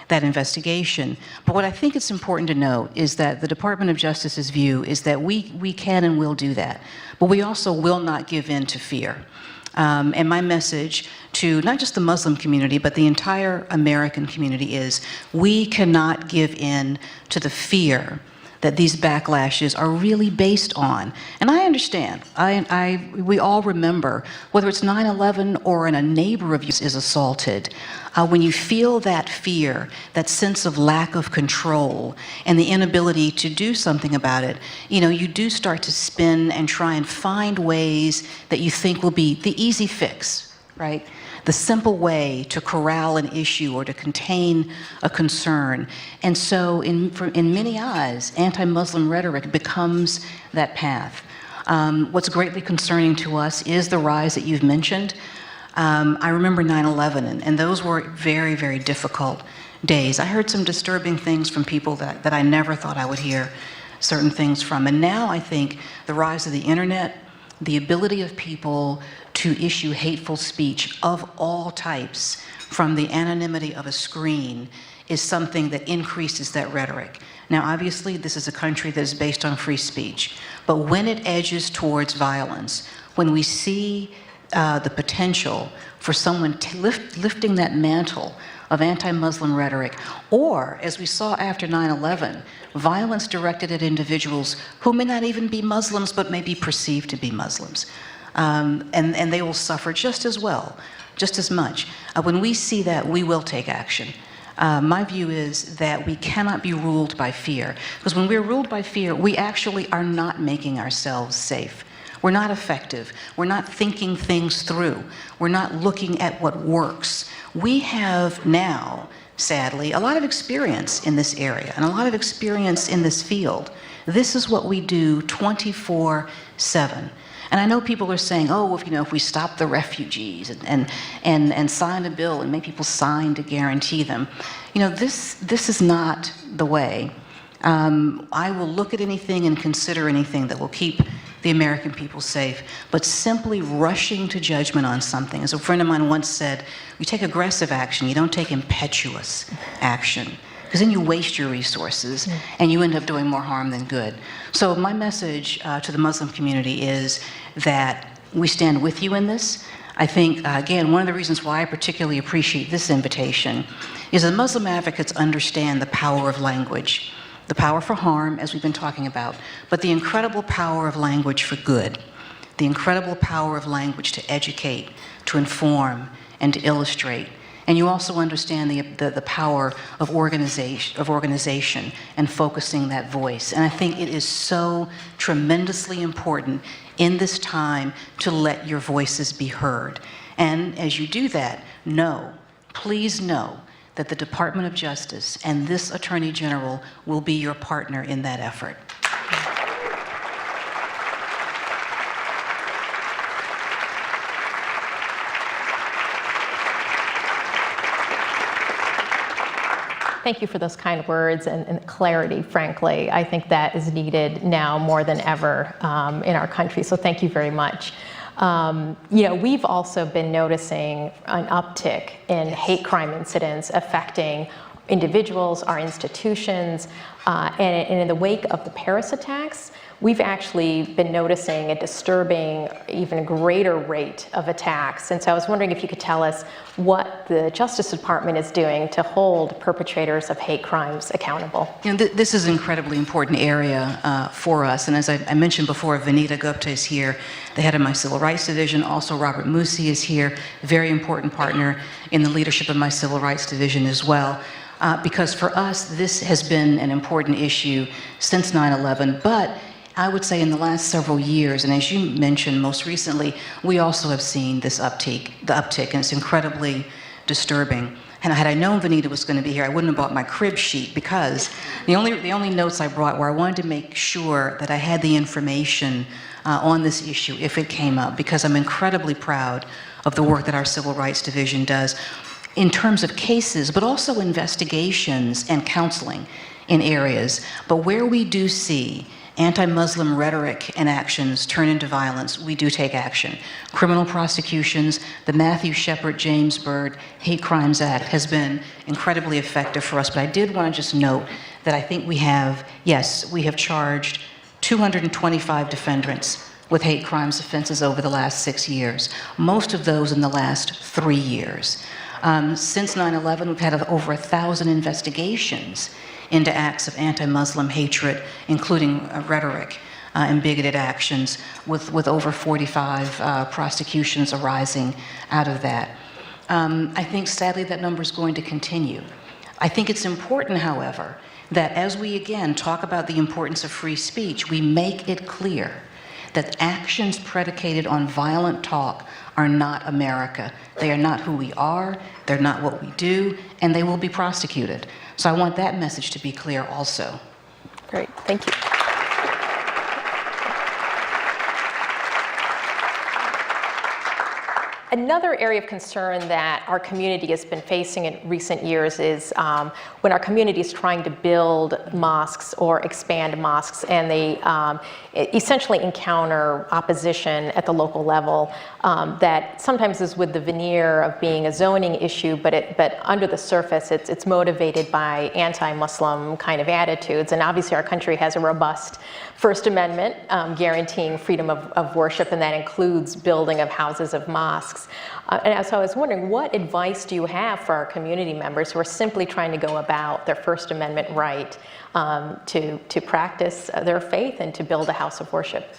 that investigation. But what I think it's important to note is that the Department of Justice's view is that we can and will do that, but we also will not give in to fear. And my message to not just the Muslim community, but the entire American community is we cannot give in to the fear that these backlashes are really based on. And I understand, we all remember, whether it's 9/11 or when a neighbor of yours is assaulted, when you feel that fear, that sense of lack of control, and the inability to do something about it, you do start to spin and try and find ways that you think will be the easy fix, right? The simple way to corral an issue or to contain a concern. And so in many eyes, anti-Muslim rhetoric becomes that path. What's greatly concerning to us is the rise that you've mentioned. I remember 9/11, and those were very, very difficult days. I heard some disturbing things from people that I never thought I would hear certain things from. And now I think the rise of the internet, the ability of people to issue hateful speech of all types from the anonymity of a screen is something that increases that rhetoric. Now, obviously, this is a country that is based on free speech, but when it edges towards violence, when we see the potential for someone lifting that mantle of anti-Muslim rhetoric, or, as we saw after 9/11, violence directed at individuals who may not even be Muslims, but may be perceived to be Muslims. And they will suffer just as well, just as much. When we see that, we will take action. My view is that we cannot be ruled by fear, because when we're ruled by fear, we actually are not making ourselves safe. We're not effective. We're not thinking things through. We're not looking at what works. We have now, sadly, a lot of experience in this area and a lot of experience in this field. This is what we do 24/7. And I know people are saying, oh, if we stop the refugees and sign a bill and make people sign to guarantee them, this is not the way. I will look at anything and consider anything that will keep the American people safe, but simply rushing to judgment on something. As a friend of mine once said, you take aggressive action, you don't take impetuous action, because then you waste your resources and you end up doing more harm than good. So my message to the Muslim community is that we stand with you in this. I think, again, one of the reasons why I particularly appreciate this invitation is that Muslim advocates understand the power of language, the power for harm, as we've been talking about, but the incredible power of language for good, the incredible power of language to educate, to inform, and to illustrate. And you also understand the power of organization and focusing that voice. And I think it is so tremendously important in this time to let your voices be heard. And as you do that, please know that the Department of Justice and this Attorney General will be your partner in that effort. Thank you for those kind words and clarity, frankly. I think that is needed now more than ever in our country, so thank you very much. We've also been noticing an uptick in hate crime incidents affecting individuals, our institutions, and in the wake of the Paris attacks, we've actually been noticing a disturbing, even greater rate of attacks. And so I was wondering if you could tell us what the Justice Department is doing to hold perpetrators of hate crimes accountable. This is an incredibly important area for us. And as I mentioned before, Vanita Gupta is here, the head of my Civil Rights Division. Also, Robert Musi is here, very important partner in the leadership of my Civil Rights Division as well. because for us, this has been an important issue since 9/11, but I would say in the last several years, and as you mentioned most recently, we also have seen this uptick, and it's incredibly disturbing. And had I known Vanita was going to be here, I wouldn't have bought my crib sheet, because the only notes I brought were I wanted to make sure that I had the information on this issue if it came up, because I'm incredibly proud of the work that our Civil Rights Division does in terms of cases, but also investigations and counseling in areas. But where we do see anti-Muslim rhetoric and actions turn into violence, we do take action. Criminal prosecutions, the Matthew Shepard, James Byrd Hate Crimes Act has been incredibly effective for us. But I did want to just note that I think we have charged 225 defendants with hate crimes offenses over the last 6 years, most of those in the last 3 years. Since 9/11, we've had over 1,000 investigations into acts of anti-Muslim hatred, including rhetoric and bigoted actions, with over 45 prosecutions arising out of that. I think, sadly, that number is going to continue. I think it's important, however, that as we, again, talk about the importance of free speech, we make it clear that actions predicated on violent talk are not America. They are not who we are, they're not what we do, and they will be prosecuted. So I want that message to be clear also. Great, thank you. Another area of concern that our community has been facing in recent years is when our community is trying to build mosques or expand mosques, and they essentially encounter opposition at the local level that sometimes is with the veneer of being a zoning issue, but under the surface it's motivated by anti-Muslim kind of attitudes. And obviously our country has a robust First Amendment guaranteeing freedom of worship, and that includes building of houses of mosques. And so I was wondering, what advice do you have for our community members who are simply trying to go about their First Amendment right to practice their faith and to build a house of worship?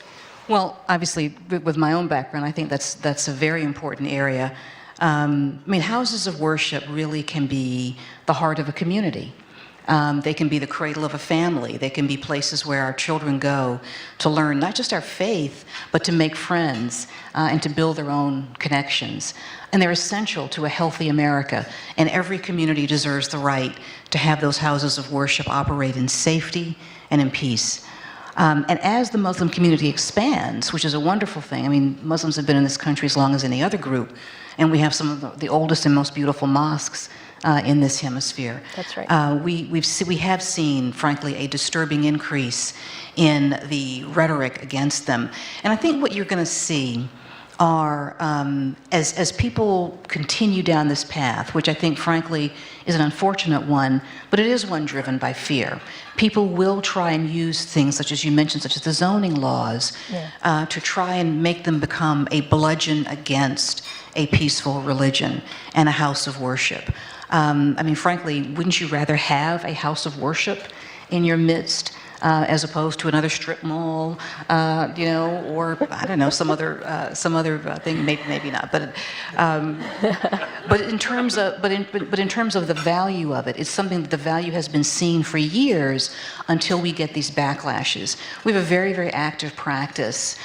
Well, obviously, with my own background, I think that's a very important area. I mean, houses of worship really can be the heart of a community. They can be the cradle of a family. They can be places where our children go to learn not just our faith, but to make friends and to build their own connections. And they're essential to a healthy America. And every community deserves the right to have those houses of worship operate in safety and in peace. And as the Muslim community expands, which is a wonderful thing, I mean, Muslims have been in this country as long as any other group, and we have some of the oldest and most beautiful mosques in this hemisphere. That's right. We have seen, frankly, a disturbing increase in the rhetoric against them. And I think what you're going to see are, as people continue down this path, which I think, frankly, is an unfortunate one, but it is one driven by fear. People will try and use things, such as you mentioned, such as the zoning laws, to try and make them become a bludgeon against a peaceful religion and a house of worship. I mean, frankly, wouldn't you rather have a house of worship in your midst as opposed to another strip mall, or I don't know, some other thing? Maybe not. But in terms of the value of it, it's something that the value has been seen for years until we get these backlashes. We have a very, very active practice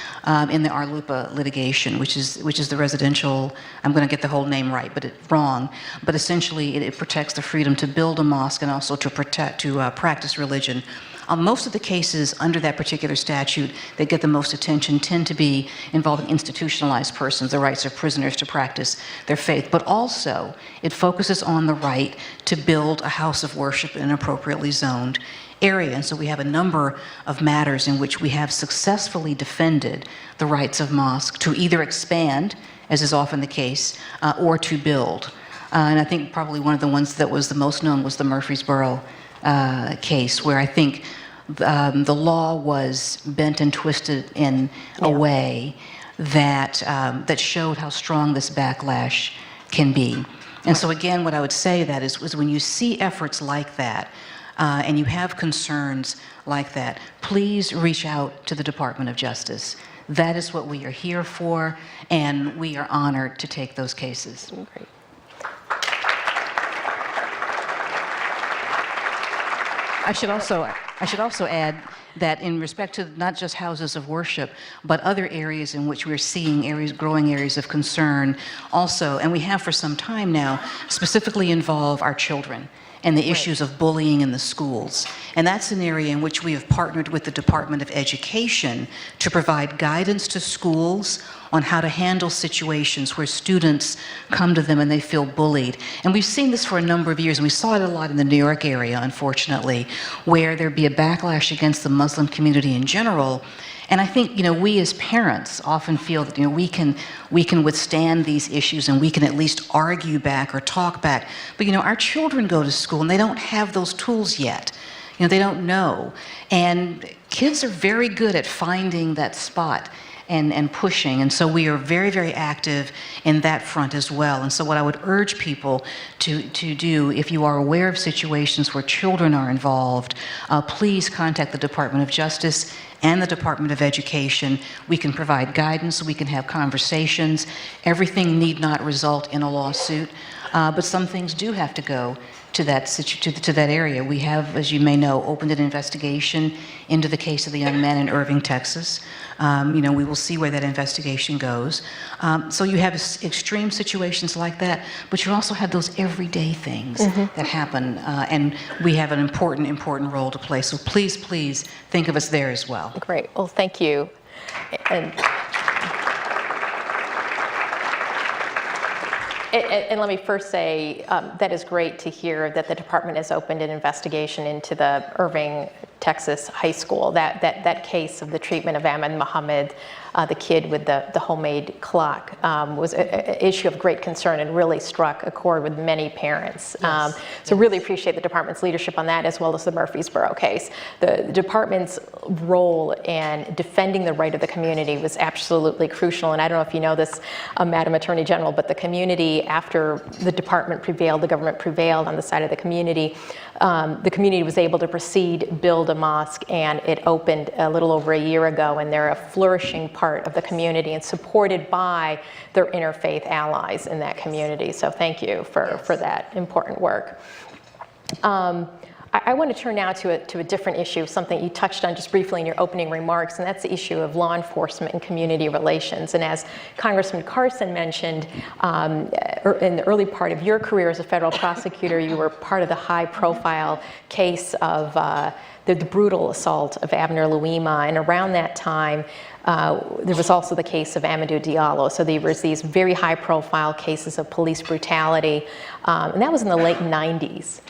in the Arlupa litigation, which is the residential. I'm going to get the whole name right, but it's wrong. But essentially, it protects the freedom to build a mosque and also to practice religion. Most of the cases under that particular statute that get the most attention tend to be involving institutionalized persons, the rights of prisoners to practice their faith. But also, it focuses on the right to build a house of worship in an appropriately zoned area. And so we have a number of matters in which we have successfully defended the rights of mosques to either expand, as is often the case, or to build. And I think probably one of the ones that was the most known was the Murfreesboro case, where I think the law was bent and twisted in a way that showed how strong this backlash can be. And so again, what I would say that is when you see efforts like that, and you have concerns like that, please reach out to the Department of Justice. That is what we are here for, and we are honored to take those cases. Great. I should also add that in respect to not just houses of worship, but other areas in which we're seeing growing areas of concern also, and we have for some time now, specifically involve our children and the issues of bullying in the schools. And that's an area in which we have partnered with the Department of Education to provide guidance to schools on how to handle situations where students come to them and they feel bullied. And we've seen this for a number of years, and we saw it a lot in the New York area, unfortunately, where there'd be a backlash against the Muslim community in general. And I think, we as parents often feel that, we can withstand these issues and we can at least argue back or talk back. But, our children go to school and they don't have those tools yet. They don't know. And kids are very good at finding that spot and pushing. And so we are very, very active in that front as well. And so what I would urge people to do, if you are aware of situations where children are involved, please contact the Department of Justice and the Department of Education. We can provide guidance, we can have conversations. Everything need not result in a lawsuit, but some things do have to go to that area. We have, as you may know, opened an investigation into the case of the young man in Irving, Texas. We will see where that investigation goes. So you have extreme situations like that, but you also have those everyday things that happen, and we have an important role to play. So please think of us there as well. Great. Well, thank you. And let me first say that is great to hear that the department has opened an investigation into the Irving, Texas high school. That case of the treatment of Ahmed Muhammad, the kid with the homemade clock, was an issue of great concern and really struck a chord with many parents. So really appreciate the department's leadership on that, as well as the Murfreesboro case. The department's role in defending the right of the community was absolutely crucial. And I don't know if you know this, Madam Attorney General, but the community, after the department prevailed, the government prevailed on the side of the community was able to proceed, build a mosque, and it opened a little over a year ago, and they're a flourishing part of the community and supported by their interfaith allies in that community. So thank you for that important work. I want to turn now to a different issue, something you touched on just briefly in your opening remarks, and that's the issue of law enforcement and community relations. And as Congressman Carson mentioned, in the early part of your career as a federal prosecutor, you were part of the high-profile case of the brutal assault of Abner Louima, and around that time, there was also the case of Amadou Diallo. So there was these very high-profile cases of police brutality, and that was in the late 90s,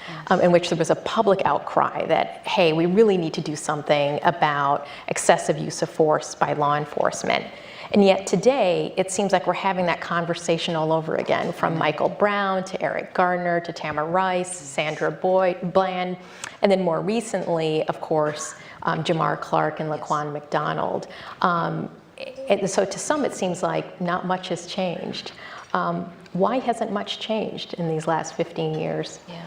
in which there was a public outcry that, hey, we really need to do something about excessive use of force by law enforcement. And yet today, it seems like we're having that conversation all over again, from Michael Brown to Eric Gardner to Tamir Rice, Sandra Bland, and then more recently, of course, Jamar Clark and Laquan McDonald. And so to some, it seems like not much has changed. Why hasn't much changed in these last 15 years? Yeah.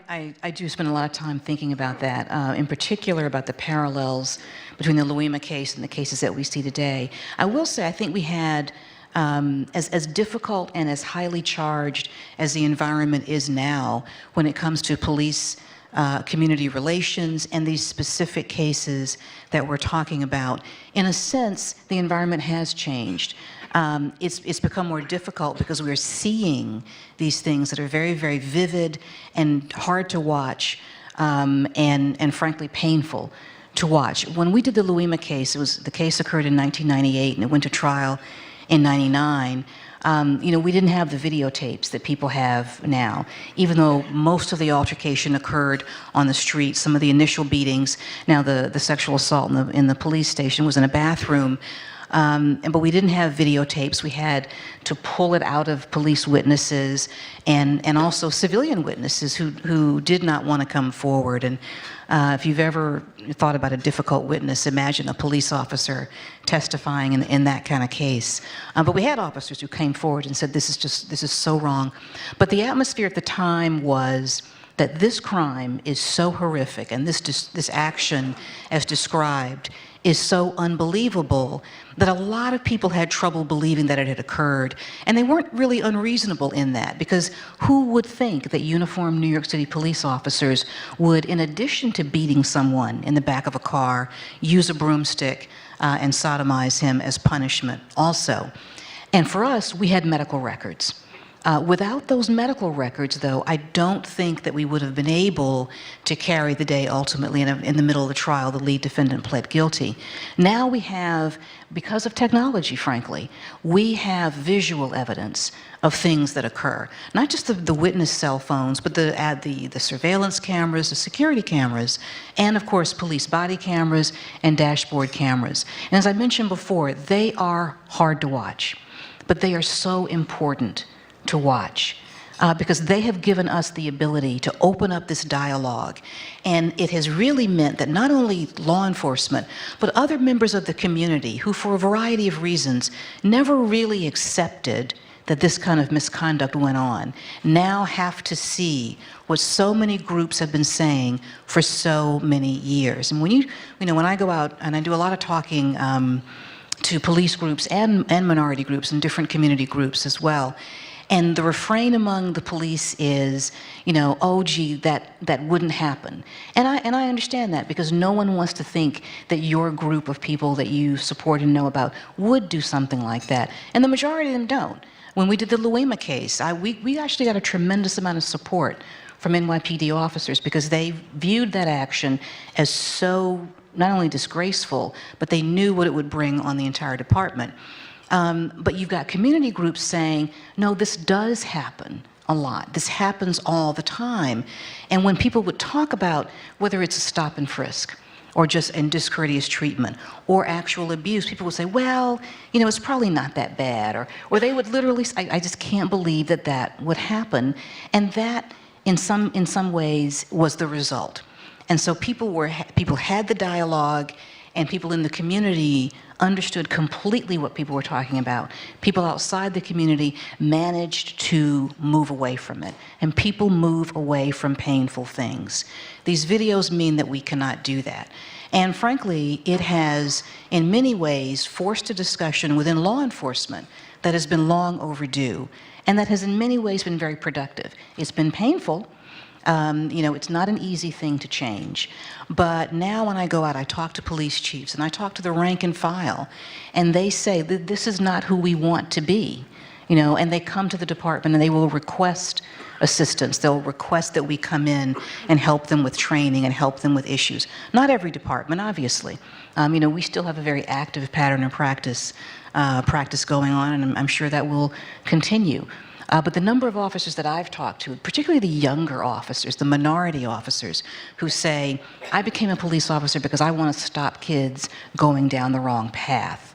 I do spend a lot of time thinking about that, in particular about the parallels between the Louima case and the cases that we see today. I will say I think we had, as difficult and as highly charged as the environment is now when it comes to police community relations and these specific cases that we're talking about. In a sense, the environment has changed. It's become more difficult because we're seeing these things that are very, very vivid and hard to watch, and frankly painful to watch. When we did the Louima case, the case occurred in 1998 and it went to trial in 99. We didn't have the videotapes that people have now, even though most of the altercation occurred on the street. Some of the initial beatings, now the sexual assault in the police station was in a bathroom. But we didn't have videotapes. We had to pull it out of police witnesses and also civilian witnesses who did not want to come forward. And if you've ever thought about a difficult witness, imagine a police officer testifying in that kind of case. But we had officers who came forward and said, this is so wrong. But the atmosphere at the time was that this crime is so horrific and this action as described is so unbelievable that a lot of people had trouble believing that it had occurred. And they weren't really unreasonable in that, because who would think that uniformed New York City police officers would, in addition to beating someone in the back of a car, use a broomstick and sodomize him as punishment also. And for us, we had medical records. Without those medical records, though, I don't think that we would have been able to carry the day ultimately in the middle of the trial. The lead defendant pled guilty. Now we have, because of technology, frankly, we have visual evidence of things that occur. Not just the witness cell phones, but the surveillance cameras, the security cameras, and of course police body cameras and dashboard cameras. And as I mentioned before, they are hard to watch, but they are so important to watch, because they have given us the ability to open up this dialogue. And it has really meant that not only law enforcement, but other members of the community who, for a variety of reasons, never really accepted that this kind of misconduct went on, now have to see what so many groups have been saying for so many years. And when when I go out and I do a lot of talking to police groups and minority groups and different community groups as well, and the refrain among the police is, oh gee, that wouldn't happen. And I understand that, because no one wants to think that your group of people that you support and know about would do something like that. And the majority of them don't. When we did the Luema case, we actually got a tremendous amount of support from NYPD officers, because they viewed that action as so not only disgraceful, but they knew what it would bring on the entire department. But you've got community groups saying, no, this does happen a lot. This happens all the time. And when people would talk about whether it's a stop and frisk, or just discourteous treatment, or actual abuse, people would say, well, it's probably not that bad. Or they would literally say, I just can't believe that would happen. And that, in some ways, was the result. And so people had the dialogue, and people in the community understood completely what people were talking about. People outside the community managed to move away from it. And people move away from painful things. These videos mean that we cannot do that. And frankly, it has, in many ways, forced a discussion within law enforcement that has been long overdue, and that has in many ways been very productive. It's been painful. It's not an easy thing to change. But now when I go out, I talk to police chiefs and I talk to the rank and file, and they say that this is not who we want to be. And they come to the department and they will request assistance. They'll request that we come in and help them with training and help them with issues. Not every department, obviously. We still have a very active pattern of practice going on, and I'm sure that will continue. But the number of officers that I've talked to, particularly the younger officers, the minority officers, who say, I became a police officer because I want to stop kids going down the wrong path.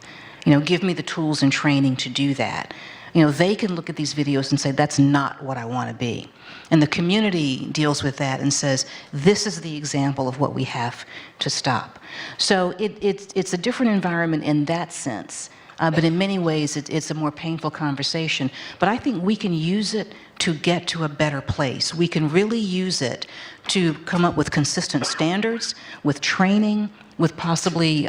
Give me the tools and training to do that. They can look at these videos and say, that's not what I want to be. And the community deals with that and says, this is the example of what we have to stop. So it's a different environment in that sense. But in many ways, it's a more painful conversation. But I think we can use it to get to a better place. We can really use it to come up with consistent standards, with training, with possibly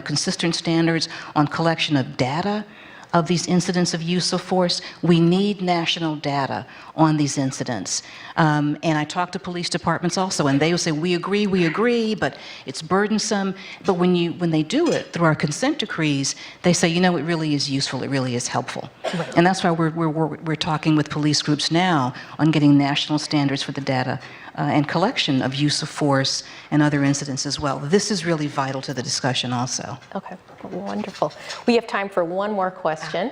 consistent standards on collection of data of these incidents of use of force. We need national data on these incidents. And I talk to police departments also, and they will say, we agree, but it's burdensome. But when they do it through our consent decrees, they say, it really is useful, it really is helpful. Right. And that's why we're talking with police groups now on getting national standards for the data and collection of use of force and other incidents as well. This is really vital to the discussion also. Okay, wonderful. We have time for one more question.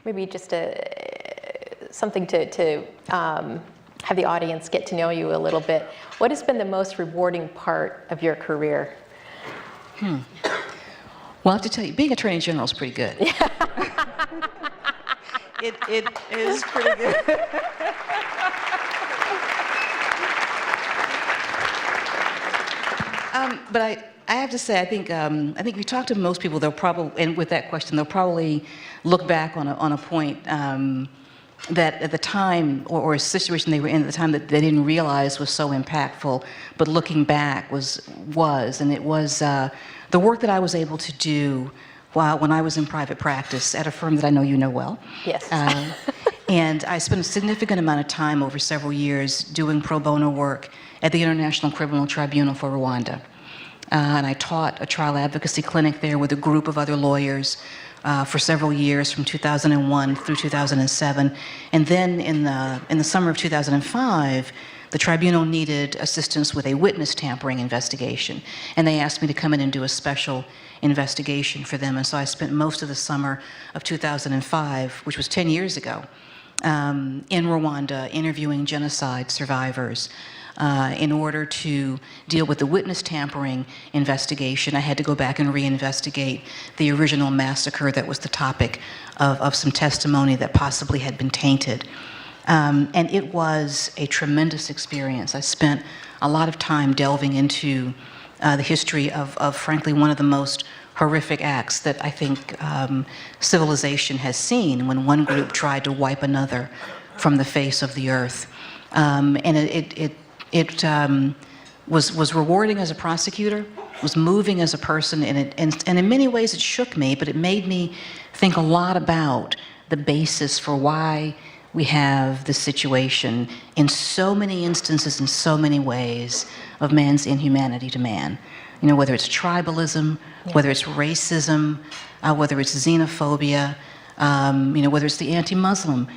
Maybe just something to have the audience get to know you a little bit. What has been the most rewarding part of your career? Well, I have to tell you, being Attorney General is pretty good. It is pretty good. But I have to say, I think if you talk to most people, they'll probably, and with that question, they'll probably look back on a point that at the time, or a situation they were in at the time that they didn't realize was so impactful, but looking back and it was the work that I was able to do when I was in private practice at a firm that I know you know well. Yes. And I spent a significant amount of time over several years doing pro bono work at the International Criminal Tribunal for Rwanda. And I taught a trial advocacy clinic there with a group of other lawyers for several years, from 2001 through 2007. And then in the summer of 2005, the tribunal needed assistance with a witness tampering investigation. And they asked me to come in and do a special investigation for them. And so I spent most of the summer of 2005, which was 10 years ago, in Rwanda interviewing genocide survivors. In order to deal with the witness tampering investigation, I had to go back and reinvestigate the original massacre that was the topic of some testimony that possibly had been tainted. And it was a tremendous experience. I spent a lot of time delving into the history of frankly, one of the most horrific acts that I think civilization has seen, when one group tried to wipe another from the face of the earth. And it was rewarding as a prosecutor, was moving as a person, and in many ways it shook me, but it made me think a lot about the basis for why we have this situation in so many instances, in so many ways, of man's inhumanity to man. You know, whether it's tribalism, whether it's racism, whether it's xenophobia, you know, whether it's the anti-Muslim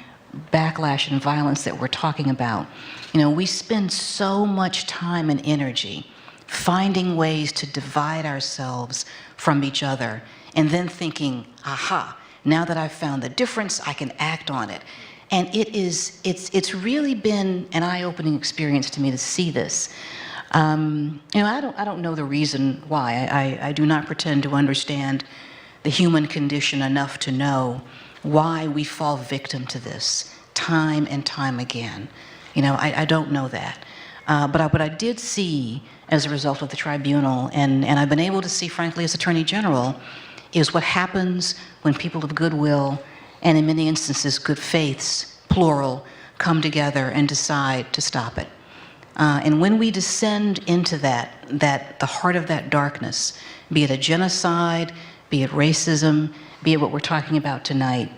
backlash and violence that we're talking about. You know, we spend so much time and energy finding ways to divide ourselves from each other, and then thinking, aha, now that I've found the difference, I can act on it. And it's really been an eye-opening experience to me to see this. You know, I don't know the reason why. I do not pretend to understand the human condition enough to know why we fall victim to this time and time again. You know, I don't know that. But I did see, as a result of the tribunal, and I've been able to see, frankly, as Attorney General, is what happens when people of goodwill, and in many instances good faiths, plural, come together and decide to stop it. And when we descend into the heart of that darkness, be it a genocide, be it racism, be it what we're talking about tonight,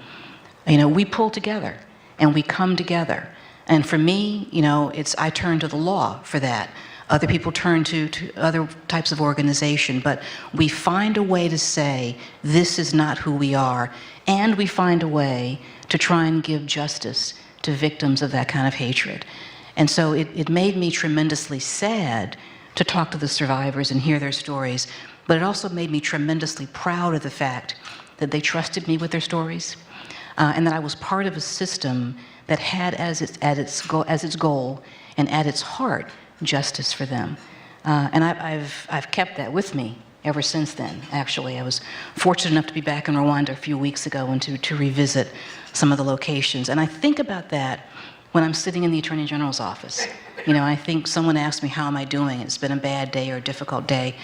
you know, we pull together and we come together. And for me, you know, I turn to the law for that. Other people turn to other types of organization, but we find a way to say, this is not who we are, and we find a way to try and give justice to victims of that kind of hatred. And so it made me tremendously sad to talk to the survivors and hear their stories, but it also made me tremendously proud of the fact that they trusted me with their stories, and that I was part of a system that had as its goal and at its heart justice for them. And I've kept that with me ever since then, actually. I was fortunate enough to be back in Rwanda a few weeks ago and to revisit some of the locations. And I think about that when I'm sitting in the Attorney General's office. You know, I think someone asked me, how am I doing? It's been a bad day or a difficult day.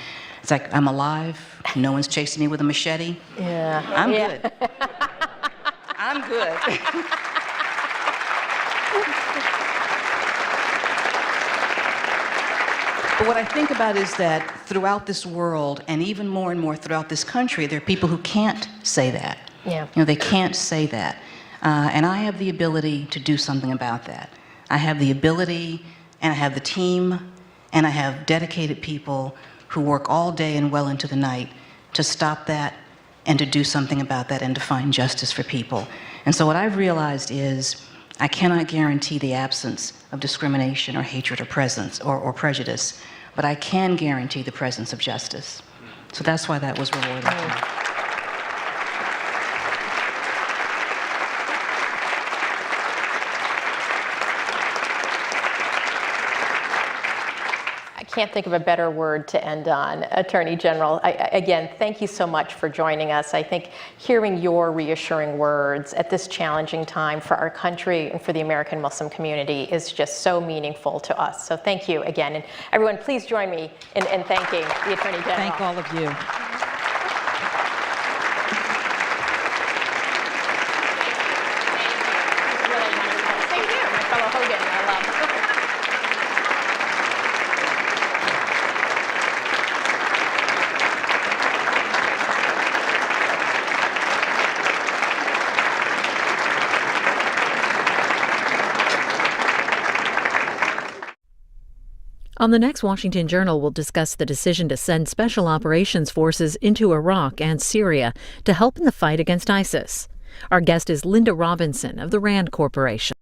It's like, I'm alive, no one's chasing me with a machete. Yeah. I'm good. I'm good. But what I think about is that throughout this world, and even more and more throughout this country, there are people who can't say that. Yeah. You know, they can't say that. And I have the ability to do something about that. I have the ability, and I have the team, and I have dedicated people who work all day and well into the night to stop that and to do something about that and to find justice for people. And so what I've realized is I cannot guarantee the absence of discrimination or hatred or or prejudice, but I can guarantee the presence of justice. So that's why that was rewarding to me. I can't think of a better word to end on, Attorney General. Again, thank you so much for joining us. I think hearing your reassuring words at this challenging time for our country and for the American Muslim community is just so meaningful to us. So thank you again. And everyone, please join me in thanking the Attorney General. Thank all of you. On the next Washington Journal, we'll discuss the decision to send special operations forces into Iraq and Syria to help in the fight against ISIS. Our guest is Linda Robinson of the RAND Corporation.